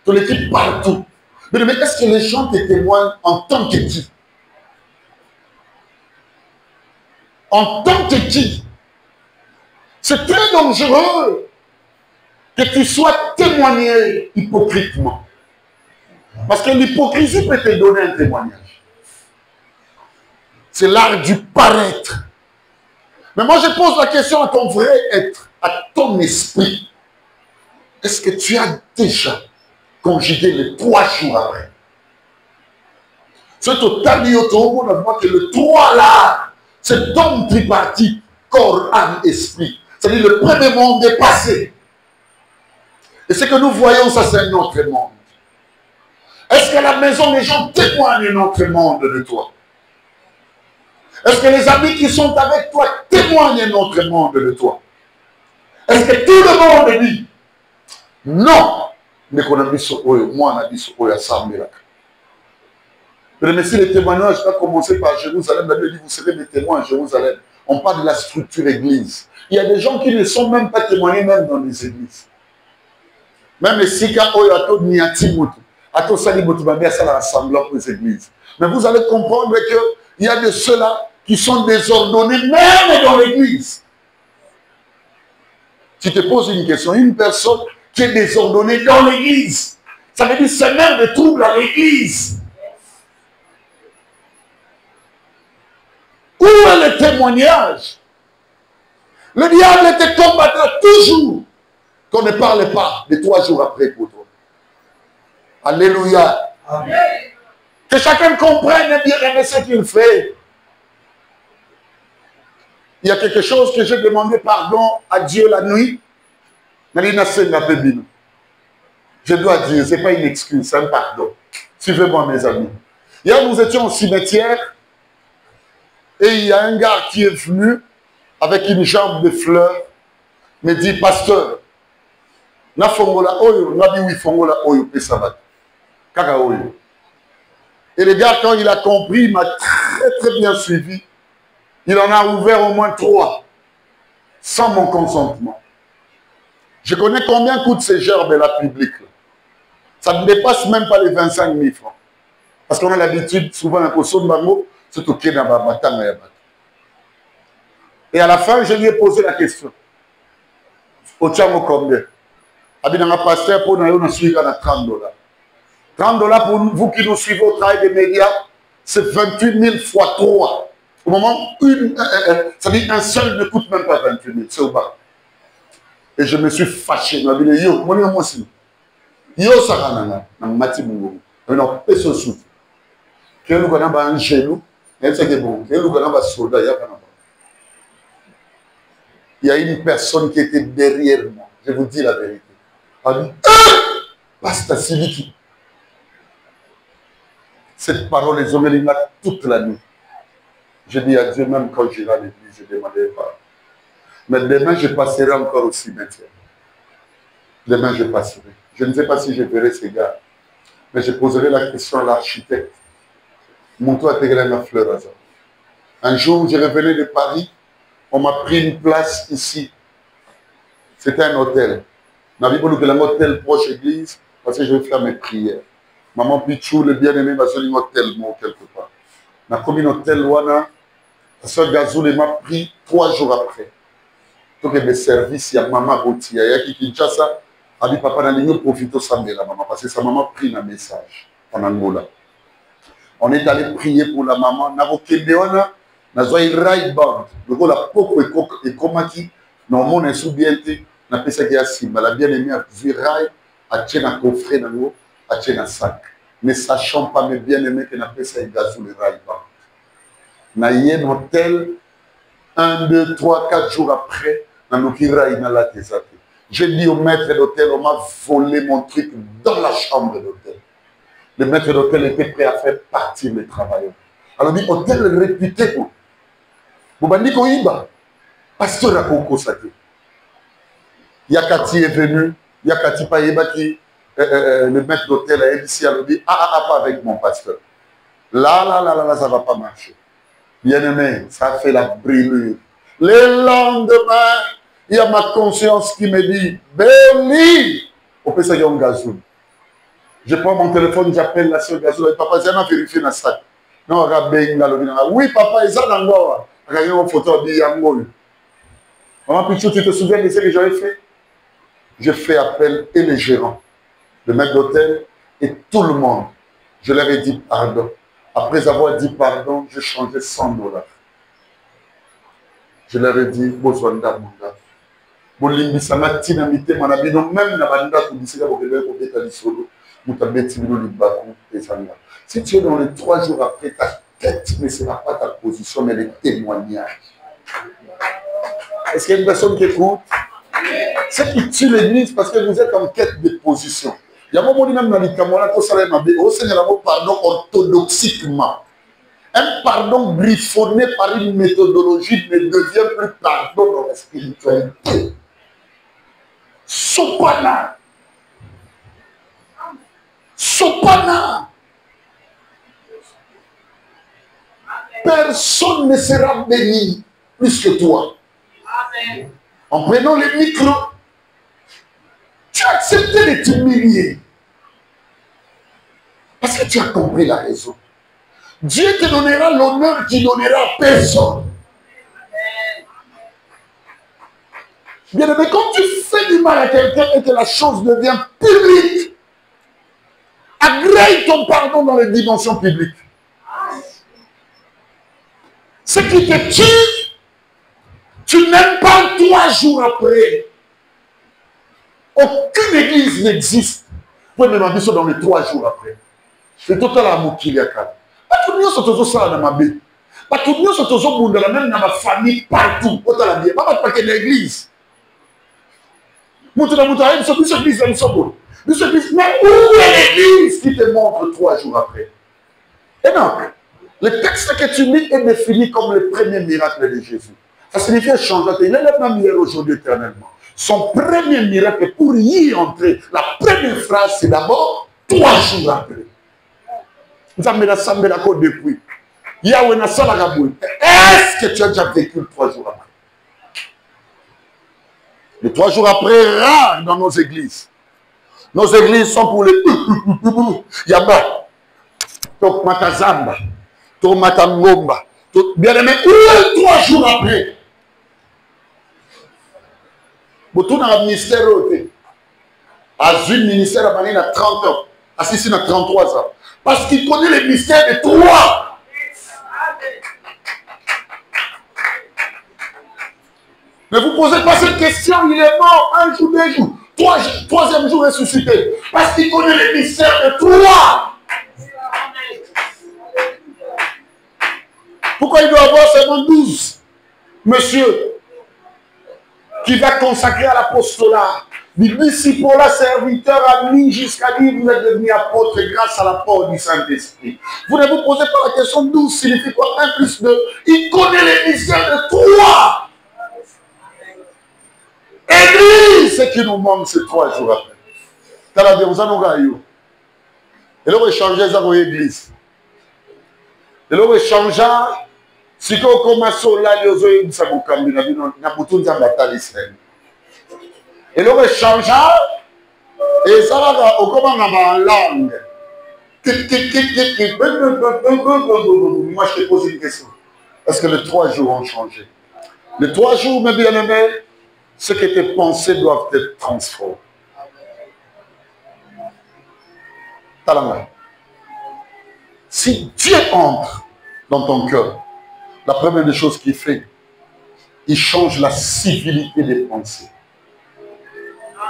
Speaker 1: Ton équipe partout. Mais est-ce que les gens te témoignent en tant que qui? En tant que qui? C'est très dangereux que tu sois témoigné hypocritement. Parce que l'hypocrisie peut te donner un témoignage. C'est l'art du paraître. Mais moi, je pose la question à ton vrai être, à ton esprit. Est-ce que tu as déjà conjugué les 3 jours après? C'est au talioto, on voit que le 3 là, c'est ton tripartite, corps, âme, esprit. C'est-à-dire le premier monde est passé. Et ce que nous voyons, ça c'est un autre monde. Est-ce qu'à la maison, les gens témoignent un autre monde de toi? Est-ce que les amis qui sont avec toi témoignent un autre monde de toi? Est-ce que tout le monde dit non? Mais qu'on a dit sur eux, moi on a dit sur eux, à Sambirak. Mais si les témoignages va commencer par Jérusalem, la Bible dit vous serez des témoins à Jérusalem. On parle de la structure église. Il y a des gens qui ne sont même pas témoignés même dans les églises. Même les Sika Oyo Ato Niatimutu, Ato Salimutu, ma ça rassemblement pour les églises. Mais vous allez comprendre qu'il y a de ceux-là qui sont désordonnés même dans l'église. Tu te poses une question, une personne qui est désordonnée dans l'église, ça veut dire c'est même de troubles à l'église. Où est le témoignage? Le diable te combattra toujours qu'on ne parle pas de 3 jours après pour toi. Alléluia. Amen. Que chacun comprenne bien ce qu'il fait. Il y a quelque chose que j'ai demandé pardon à Dieu la nuit. Je dois dire, ce n'est pas une excuse, c'est un pardon. Suivez-moi mes amis. Hier, nous étions au cimetière et il y a un gars qui est venu avec une jambe de fleurs, me dit, pasteur, na fongola oyo, na biwi fongola oyo, pesabat. Kaka oyo. Et le gars, quand il a compris, il m'a très bien suivi. Il en a ouvert au moins 3, sans mon consentement. Je connais combien coûtent ces gerbes là publiques. Ça ne dépasse même pas les 25 000 francs. Parce qu'on a l'habitude, souvent, un poisson de mango, c'est au quai dans la bataille. Et à la fin, je lui ai posé la question. Au Tchamo combien? Abinanga pasteur pour nous suivre à 30 $. 30 $ pour vous qui nous suivez au travail des médias, c'est 28 000 fois 3. Au moment où ça dit un seul ne coûte même pas 28 000, c'est au bas. Et je me suis fâché. Je me suis dit, moi aussi. Yo Saranana, na mati mungu. Non, peso sou. Que nous connaissons un genou, c'est bon. Que nous connaissons un soldat, il y a une personne qui était derrière moi. Je vous dis la vérité. Elle dit, Pasteur Siliki. Cette parole, les hommes l'ont toute la nuit. Je dis à Dieu, même quand j'irai à l'église, je ne demandais pas. Mais demain, je passerai encore au cimetière. Demain, je passerai. Je ne sais pas si je verrai ces gars. Mais je poserai la question à l'architecte. Monto a intégré ma fleur hasard. Un jour, je revenais de Paris. On m'a pris une place ici. C'était un hôtel. Je n'avais pas un hôtel proche église parce que je vais faire mes prières. Maman Pichou, le bien-aimé, m'a dit un hôtel, moi, quelque part. Ma commune hôtel, Wana, Pasteur Gazoul m'a pris 3 jours après. Donc, il y a des services, il y a Maman Gauthier, il y a qui Kinshasa. A dit, papa, on a profité de la maman parce que sa maman a pris un message en Angola. On est allé prier pour la maman. On a eu rail band. Donc, la poco et komaki, non, mon est sous-bienté. On a fait ça qui est assis. Mais la bien-aimée a vu rail, a tient un coffret dans l'eau, a tient un sac. Ne sachant pas, mes bien-aimés, qu'on a fait ça et gaz sous le rail band. On a eu un hôtel, 1, 2, 3, 4 jours après, on a eu rail dans la tête. J'ai dit au maître d'hôtel, on m'a volé mon truc dans la chambre d'hôtel. Le maître d'hôtel était prêt à faire partir les travailleurs. Alors il dit, hôtel réputé. Vous m'avez dit qu'on y va. Pasteur a constaté. Yakati est venu, Yakati Païba qui, le maître d'hôtel a dit, il dit, pas avec mon pasteur. Là, ça ne va pas marcher. Bien aimé, ça a fait la brûlure. Le lendemain, il y a ma conscience qui me dit, béni, on peut s'agir en gazoul. Je prends mon téléphone, j'appelle la soeur gazoul. Papa, j'ai vérifié dans le sac. Non, oui, papa, il y a encore. Regardez une photo de Yangol. Maman Pichou, tu te souviens de ce que j'avais fait? J'ai fait appel et les gérants, le maître d'hôtel et tout le monde. Je leur ai dit pardon. Après avoir dit pardon, j'ai changé 100 $. Je leur ai dit, Bozwanda Munda. Bolimbisama tinamité manabino même na banda kudisika bokele kobeta lisolo mutabeti bino libaku ezanga. Si tu es dans les 3 jours après, ta tête ne sera pas ta position mais les témoignages. Est-ce qu'il y a une personne qui écoute? C'est qui tue l'église parce que vous êtes en quête de position. Il y a un moment même dans les camarades au Seigneur pardon orthodoxiquement. Un pardon griffonné par une méthodologie ne devient plus pardon dans la spiritualité. Sopana. Sopana. Personne ne sera béni plus que toi. Amen. En prenant les micros, tu as accepté de t'humilier. Parce que tu as compris la raison. Dieu te donnera l'honneur qu'il donnera à personne. Bien aimé, quand tu fais du mal à quelqu'un et que la chose devient publique, agrée ton pardon dans les dimensions publiques. Ce qui te tue, tu n'aimes pas 3 jours après. Aucune église n'existe. Vous pouvez me demander ça dans les 3 jours après. C'est total amour qu'il y a quand. Pas tout le monde se trouve ça dans ma vie. Pas tout le monde se trouve dans même dans ma famille, partout. Pas que l'église. Mais où est l'église qui te montre 3 jours après? Et donc, le texte que tu lis est défini comme le premier miracle de Jésus. Ça signifie un changement. Il est le même hier aujourd'hui éternellement. Son premier miracle, pour y entrer, la première phrase, c'est d'abord 3 jours après. Vous avez la sambe la côte depuis. Yahweh n'a pas la gaboule. Est-ce que tu as déjà vécu 3 jours après? Les 3 jours après, rare dans nos églises. Nos églises sont pour les Yaba, Tokmakazamba, Tomakangomba. Bien aimé, 3 jours après. Vous tournez dans le ministère. a un ministère à 30 ans, assisté à 33 ans. Parce qu'il connaît les mystères de toi. Ne vous posez pas cette question, il est mort un jour, 2 jours, troisième jour ressuscité. Parce qu'il connaît les mystères de toi. Pourquoi il doit avoir seulement 12 monsieur qui va consacrer à l'apostolat? Du disciple, serviteur, ami, jusqu'à dire vous êtes devenu apôtre grâce à l'apport du Saint-Esprit. Vous ne vous posez pas la question 12 signifie quoi? 1 plus 2. Il connaît les mystères de toi. Église, ce qui nous manque, c'est 3 jours après. T'as la bien, vous en aurez eu. Et là, on va changer ça pour l'église. Et là, on va changer. Si on commence là, on va changer ça pour l'église. Et là, on va changer. Et ça va, on commence en langue. Moi, je te pose une question. Est-ce que les 3 jours ont changé? Les 3 jours, mes bien-aimés, ce que tes pensées doivent être transformées. Talanga. Si Dieu entre dans ton cœur, la première des choses qu'il fait, il change la civilité des pensées.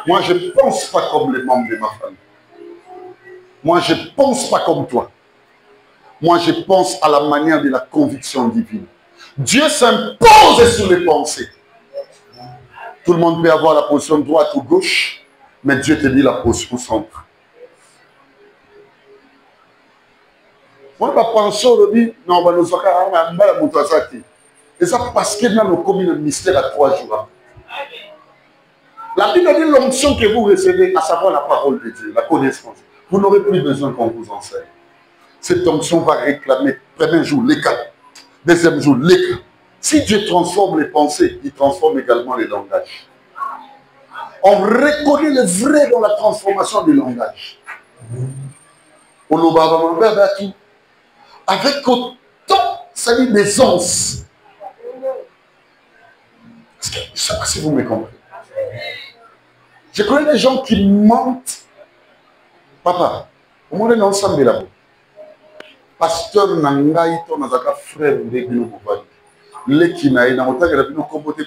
Speaker 1: Moi, je ne pense pas comme les membres de ma famille. Moi, je ne pense pas comme toi. Moi, je pense à la manière de la conviction divine. Dieu s'impose sur les pensées. Tout le monde peut avoir la position droite ou gauche, mais Dieu te dit la position centre. Moi, je pense aujourd'hui, non, on va nous faire un et ça parce que nous avons commis le mystère à 3 jours. La Bible dit l'onction que vous recevez, à savoir la parole de Dieu, la connaissance. Vous n'aurez plus besoin qu'on vous enseigne. Cette onction va réclamer, premier jour, l'écart. Deuxième jour, l'écart. Si Dieu transforme les pensées, il transforme également les langages. On reconnaît le vrai dans la transformation du langage. Avec autant, ça dit des onces. Je ne sais pas si vous me comprenez. Je connais des gens qui mentent. Papa, au moins l'ensemble là-bas. Pasteur Nangaï, ton frère de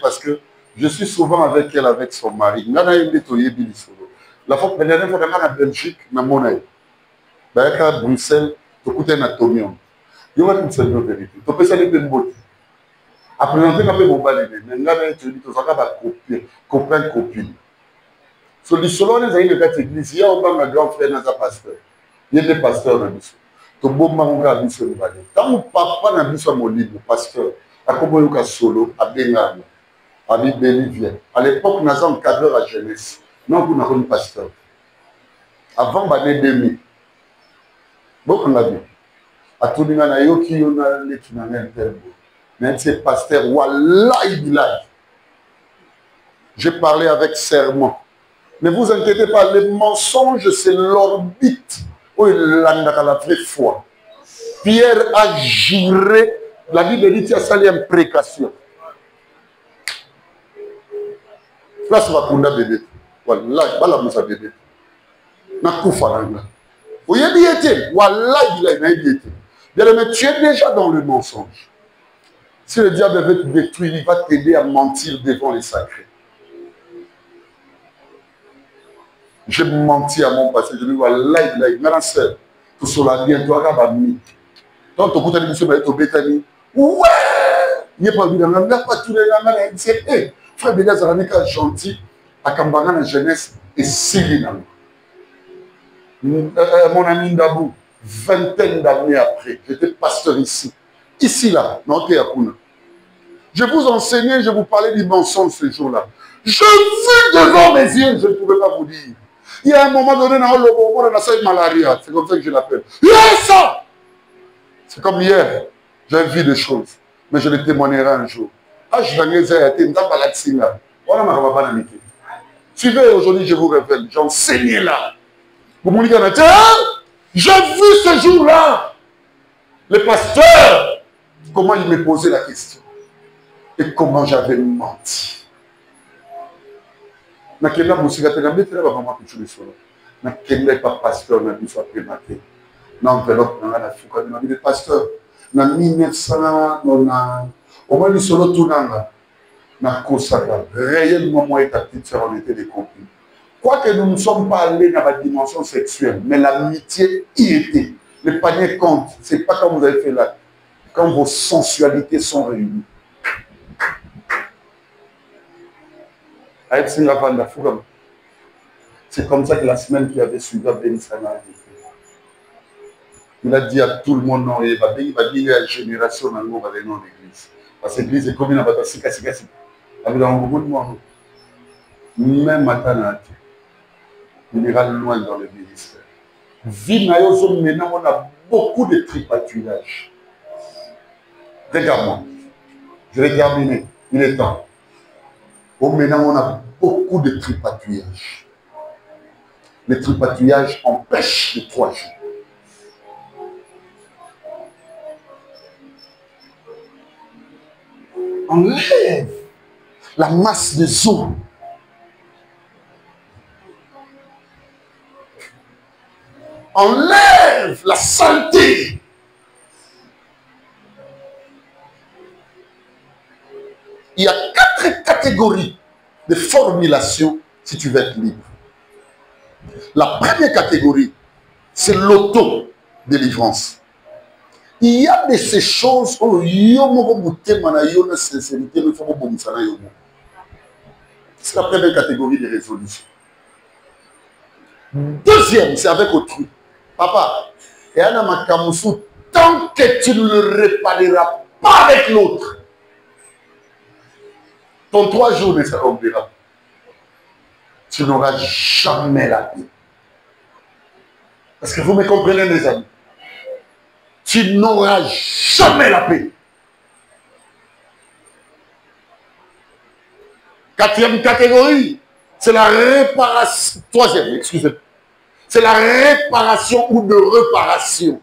Speaker 1: parce que je suis souvent avec elle, avec son mari. La fois dernière fois, on a en Belgique, na Monaï. À Bruxelles, tu écoutes un atomium. Il y a une seule vérité. Tu peux saluer une beauté. Après, on a fait mon balai. Mais on a dit que tu as copier, copine. Sur le salon, les amis de cette église, il y a un grand frère dans un pasteur. Il y a des pasteurs dans le salon. Tu bon manga à l'issue du balai. Quand mon papa n'a pas mon livre, pasteur, à Koboyoka Solo, à Bengane, à Bélivien. À l'époque, nous avons un cadre à jeunesse. Non, nous avons un pasteur. Avant l'année 2000. Beaucoup l'a vu. À tout le monde, il y a un interview. Mais c'est pasteur, wallahi billahi. J'ai parlé avec serment. Ne vous inquiétez pas, les mensonges, c'est l'orbite où il a la vraie foi. Pierre a juré, la Bible dit qu'il a sali imprécation. Là, c'est ma bébé. Wallahi, voilà mon bébé. Na koufaranga. Vous y êtes, wallahi, il a été. Bien, mais tu es déjà dans le mensonge. Si le diable veut te détruire, il va t'aider à mentir devant les sacrés. J'ai menti à mon passé. Je lui dis, wallahi, il a été. Maintenant, c'est tout cela bien, toi, rabami. Quand tu écoutes l'émission, tu es bétani. Ouais! Il n'y a pas vu dans la mer, pas tous les gens. Il dit, frère Béga Zaranika gentil, à Kambanga, la jeunesse, et Silinam. Mon ami Ndabou, 20aine d'années après, j'étais pasteur ici. Ici, là, non, ok, Akuna. Je vous enseignais, je vous parlais du mensonge ce jour-là. Je vis devant mes yeux, je ne pouvais pas vous dire. Il y a un moment donné, on a une malaria, c'est comme ça que je l'appelle. Ça! C'est comme hier, j'ai vu des choses, mais je les témoignerai un jour. Suivez, aujourd'hui, je vous révèle, j'enseignais là. Vous me dites, j'ai vu ce jour-là, le pasteur, comment il me posait la question et comment j'avais menti. Na kenda musika te na mettre ba mama kuchu solo. Na kenda pas pasteur na biso prématé. Na enveloppe na na fuka na bi pasteur. Na 1990 au moins le solo tunanga. Na kosaka réellement moi et ta petite sœur on était des copines. Quoique nous ne sommes pas allés dans la dimension sexuelle, mais l'amitié y était. Le panier compte. C'est pas quand vous avez fait là, quand vos sensualités sont réunies. C'est comme ça que la semaine qui avait suivi Bénissana, il a dit à tout le monde, non, il va dire à la génération dans l'église. Parce que l'église est comme une abattoir, même matin, il ira loin dans le ministère. Maintenant, on a beaucoup de tripatouillage. Regarde-moi. Je vais terminer. Il est temps. Maintenant, on a beaucoup de tripatouillage. Le tripatouillage empêche les 3 jours. Enlève la masse des os. Enlève la santé. Il y a 4 catégories de formulation si tu veux être libre. La première catégorie, c'est l'auto-délivrance. Il y a de ces choses où c'est la première catégorie de résolution. Deuxième, c'est avec autrui. Papa, tant que tu ne le répareras pas avec l'autre, ton 3 jours ne s'accomplira. Tu n'auras jamais la paix. Parce que vous me comprenez, les amis. Tu n'auras jamais la paix. 4e catégorie, c'est la réparation. 3e, excusez-moi. C'est la réparation ou de réparation.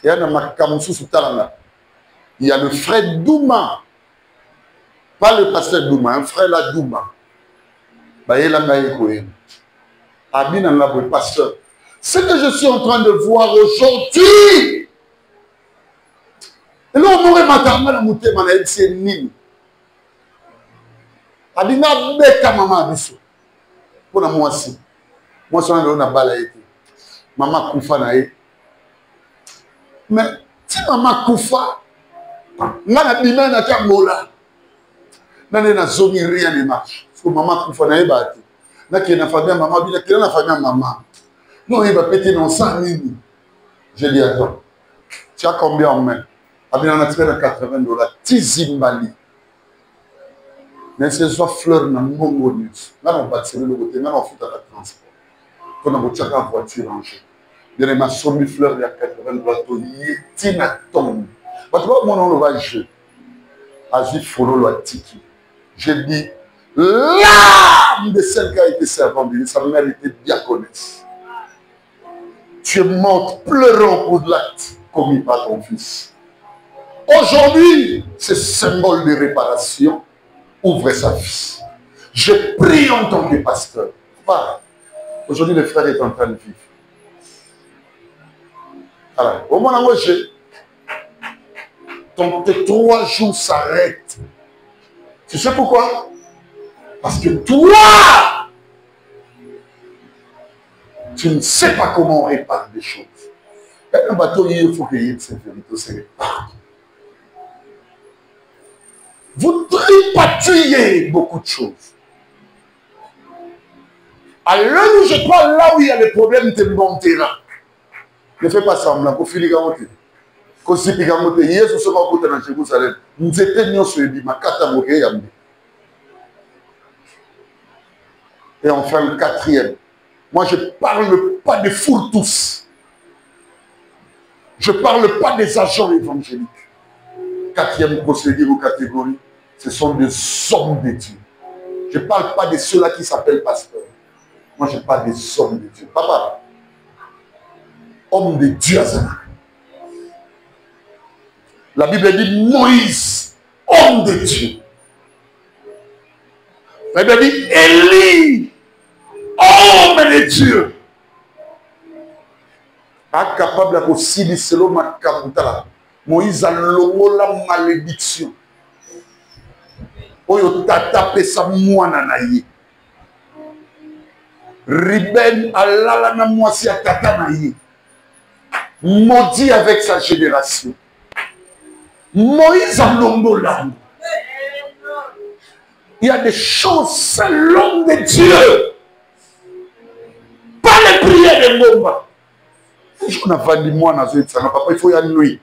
Speaker 1: Il y a le frère Douma. Pas le pasteur Douma, un frère là Douma. Pasteur. Ce que je suis en train de voir aujourd'hui, et là on aurait maternel à monter ma c'est nini. Abina beka maman biso. Pour la moi aussi. Moi je suis en train de balayer. Maman koufa na ye. Mais si maman koufa, na bima na kamola. Na zomi rien ne marche. Parce que maman koufa na ye bati. Na qui na famille maman bila qui na famille maman. Non, il va péter dans 100 000. Je dis attends. Tu as combien en main? Abina na tiré de $80. Tizimbali. Mais c'est soit fleur na mongonus. Là on va tirer le côté, là on fout à la transport. Quand on va tirer la voiture en jeu. Il y a des somme fleurs il y a $80 tina tombe. Parce que mon nom va jouer. Azi follow le tiki. Je dis l'âme de celle qui a été servante, sa mère était diaconesse. Tu es morte pleurant pour l'acte commis par ton fils. Aujourd'hui, ce symbole de réparation ouvre sa vie. Je prie en tant que pasteur. Aujourd'hui, le frère est en train de vivre. Alors, au moment où tes 3 jours s'arrêtent. Tu sais pourquoi? Parce que toi, tu ne sais pas comment on répare des choses. Un bateau, il faut qu'il y ait cette vérité. Vous tripatouillez beaucoup de choses. Alors où je crois, là où il y a les problèmes, tu monteras. Ne fais pas semblant, pour filer quand tu et enfin le 4e. Moi je ne parle pas de fourre-tous. Je ne parle pas des agents évangéliques. 4e procédure ou catégorie, ce sont des hommes de Dieu. Je ne parle pas de ceux-là qui s'appellent pasteurs. Moi je parle des hommes de Dieu. Papa, homme de Dieu. La Bible dit Moïse, homme de Dieu. La Bible dit, Élie, homme de Dieu, incapable de aussi selon ma camutala. Moïse a longo la malédiction. Oyo tata pesa mwana na ye. Riben alala na mwasi ya tata na ye. Maudit avec sa génération. Moïse a longo langue. Il y a des choses, c'est l'homme de Dieu. Pas les prières de Ngomba. Je n'ai pas dit moi, papa, il faut y aller nuit.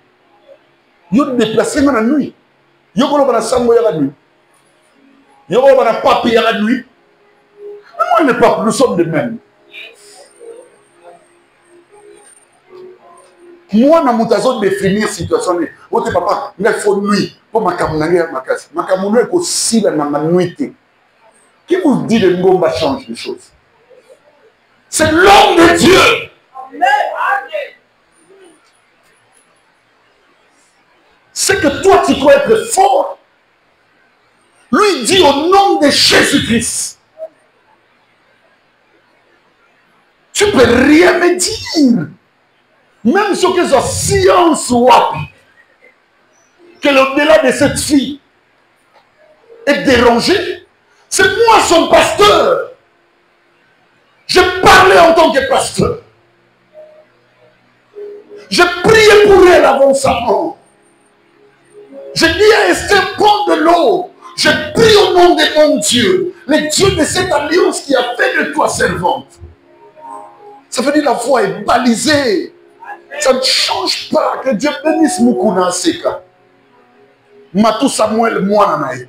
Speaker 1: Il y a déplacé dans la nuit. Il y a des sango la nuit. Il y a des papiers la nuit. Mais moi, pas, nous sommes de même. Moi, je n'ai pas définir la situation. Oh, papa, il faut nuit. Pour ma camonade, ma casse. Ma camonade est aussi dans ma nuit. Qui vous dit que Ngomba change les choses? C'est l'homme de Dieu. C'est que toi, tu dois être fort. Lui dit au nom de Jésus-Christ. Tu ne peux rien me dire. Même si que sa science soit que l'au-delà de cette fille est dérangée, c'est moi son pasteur. Je parlais en tant que pasteur. Je priais pour elle avant sa mort. Je dis à Esther, prends de l'eau. Je prie au nom de mon Dieu, le Dieu de cette alliance qui a fait de toi servante. Ça veut dire la foi est balisée. Ça ne change pas. Que Dieu bénisse Mukuna Seka. Matou Samuel, moi, nanaï.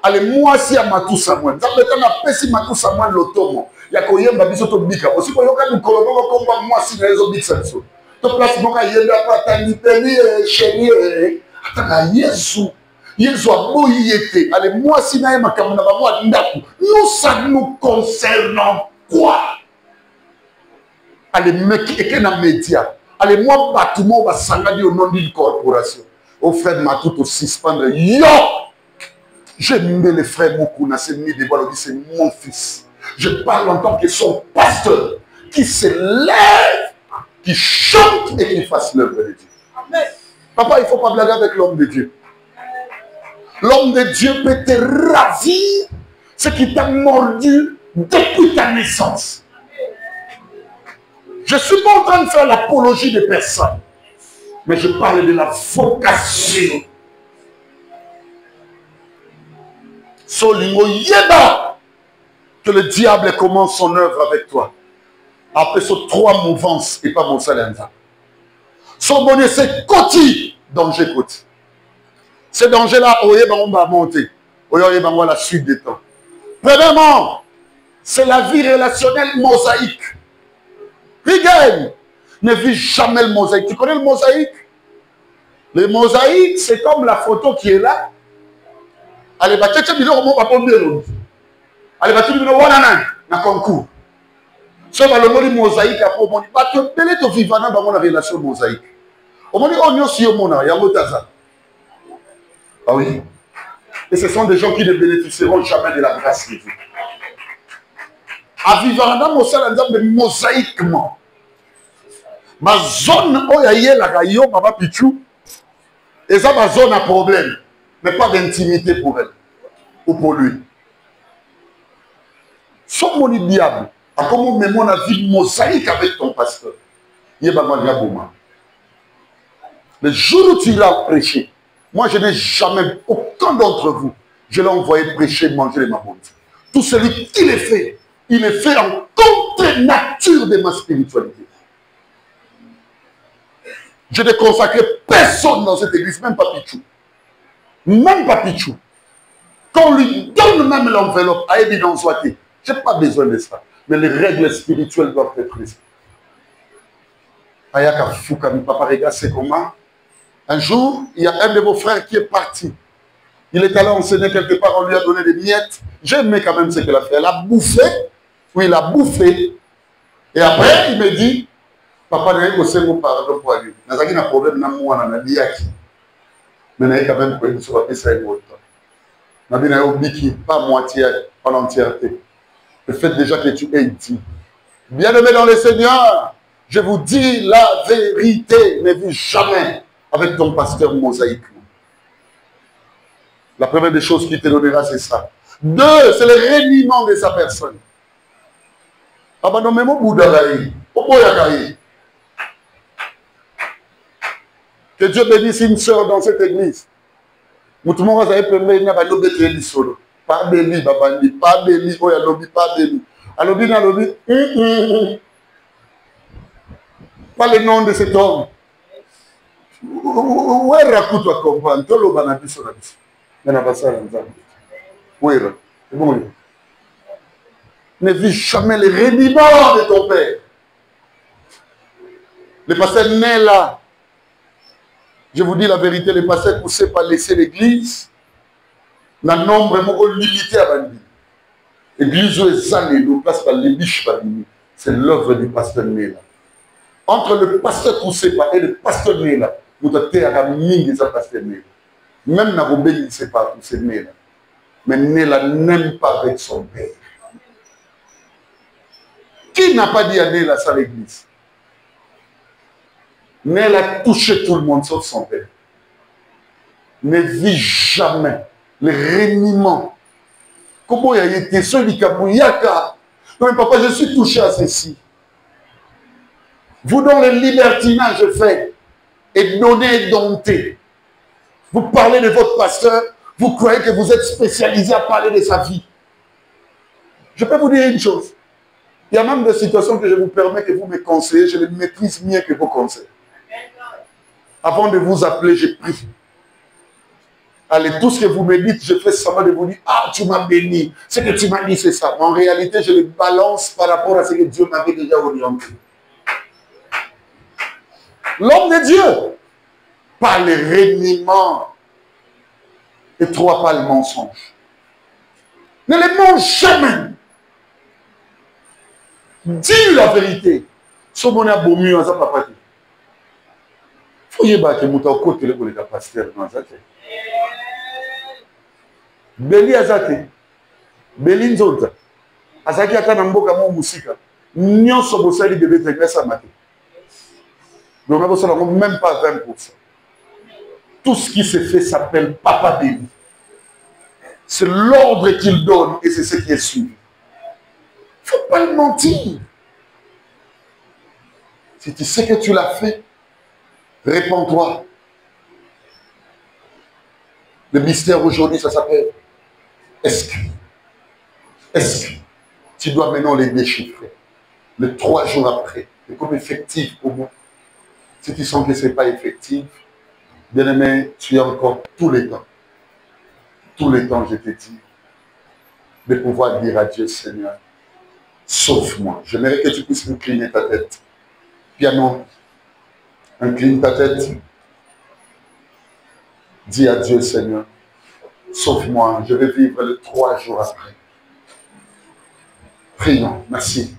Speaker 1: Allez, moi aussi à Matou Samuel. Ça veut dire que si Matou Samuel l'automo. Il y a quand même des autres bika. Aussi, quand il y a des combat, moi, si les autres bika. Tu places mon cahier de la paternité, chérie. Attends, Jésus. Jésus a beau y être. Allez, moi, si naï ma kamuna, moi, ndaku. Nous, ça nous concerne quoi? Allez, mec, et qu'un média. Allez, moi, bâtiment va s'engager au nom d'une corporation. Au frère Matou, au suspendre. Yo! J'aime les frères Mukuna, c'est mon fils. Je parle en tant que son pasteur qui se lève, qui chante et qui fasse l'œuvre de Dieu. Amen. Papa, il ne faut pas blaguer avec l'homme de Dieu. L'homme de Dieu peut te ravir ce qui t'a mordu depuis ta naissance. Je ne suis pas en train de faire l'apologie de personne, mais je parle de la vocation. Solingo Yeba, que le diable commence son œuvre avec toi. Après ces 3 mouvances et pas mon salenza. Son bonnet, c'est Koti, danger Koti. Ce danger-là, on va monter. On va la suite des temps. Premièrement, c'est la vie relationnelle mosaïque. Rigel ne vit jamais le mosaïque. Tu connais le mosaïque? Le mosaïque, c'est comme la photo qui est là. Allez, bah, tu sais, on va pas bien. Allez, bah, tu dis, on a un concours. Ce va le mot mosaïque après, on dit, bah, tu peux te vivre dans la relation mosaïque. On dit, on y a aussi au monde, il y a un motaza. Ah oui. Et ce sont des gens qui ne bénéficieront jamais de la grâce de Dieu. À vivre dans mon salle, mosaïquement. Ma zone où il y a la rayon, papa Pichou, et ça, ma zone a problème. Mais pas d'intimité pour elle ou pour lui. Sauf mon diable, à comment on met mon avis mosaïque avec ton pasteur. Il y a le jour où tu l'as prêché, moi je n'ai jamais, aucun d'entre vous, je l'ai envoyé prêcher, manger les mamans. Tout celui qui le fait, il le fait en contre-nature de ma spiritualité. Je n'ai consacré personne dans cette église, même pas Pichou. Même pas Pichou. Qu'on lui donne même l'enveloppe à évidence soité. Je n'ai pas besoin de ça. Mais les règles spirituelles doivent être prises. Ayaka Foukami, papa, regarde, c'est comment. Un jour, il y a un de vos frères qui est parti. Il est allé enseigner quelque part, on lui a donné des miettes. J'aimais quand même ce qu'elle a fait. Elle a bouffé. Oui, il a bouffé. Et après, il me dit, papa, il y a un pardon pour lui. Il y a un problème dans moi, dans la vie. Mais il y a quand même un problème sur la vie. Pas moitié, en entièreté. Le fait déjà que tu aies dit. Bien-aimé dans le Seigneur, je vous dis la vérité, ne vis jamais avec ton pasteur mosaïque. La première des choses qu'il te donnera, c'est ça. 2, c'est le reniement de sa personne. Que Dieu bénisse une sœur dans cette église. Pas béni, pas béni, pas béni. Pas le nom de cet homme. Où est Rakuto à comprendre? Ne vis jamais le reniement de ton père. Le pasteur né là. Je vous dis la vérité, le pasteur ne poussait pas laisser l'église. La nombre est limité à Bandi. L'église où est allée, nous place par les biches. C'est l'œuvre du pasteur né là. Entre le pasteur poussé pas et le pasteur né là, vous avez mis des pasteur né. Même dans vos bénis, il ne sait pas où c'est né là. Mais né là n'aime pas avec son père. Qui n'a pas dit à Né là ça l'église? Né là touché tout le monde sauf son père. Ne vis jamais le reniement. Comment il y a été celui qui a bouillaka? Non mais papa, je suis touché à ceci. Vous dont le libertinage fait et donner et dompter. Vous parlez de votre pasteur, vous croyez que vous êtes spécialisé à parler de sa vie. Je peux vous dire une chose. Il y a même des situations que je vous permets que vous me conseillez, je les maîtrise mieux que vos conseils. Avant de vous appeler, j'ai pris. Allez, tout ce que vous me dites, je fais semblant de vous dire, ah, tu m'as béni. Ce que tu m'as dit, c'est ça. Mais en réalité, je le balance par rapport à ce que Dieu m'avait déjà orienté. L'homme de Dieu, pas le reniement et 3 pas le mensonge. Ne les mange jamais. Dis la vérité. Si on a beau mieux, ça ne va pas dire. Il faut que vous ayez côté le pasteur dans ça. Beli azate. Beli nzonza. Azaki ata na mboka mo musika. Nyonso bosali bébé tegresa maté. Donc on n'a même pas 20%. Tout ce qui se fait s'appelle Papa Béni. C'est l'ordre qu'il donne et c'est ce qui est suivi. Il ne faut pas le mentir. Si tu sais que tu l'as fait, réponds-toi. Le mystère aujourd'hui, ça s'appelle est-ce que tu dois maintenant les déchiffrer. Les 3 jours après, c'est comme effectif pour moi. Si tu sens que ce n'est pas effectif, bien-aimé, tu as encore tous les temps, je te dis, de pouvoir dire à Dieu, Seigneur, sauve-moi. J'aimerais que tu puisses incliner ta tête. Piano, incline ta tête. Dis à Dieu, Seigneur, sauve-moi. Je vais vivre les 3 jours après. Prions. Merci.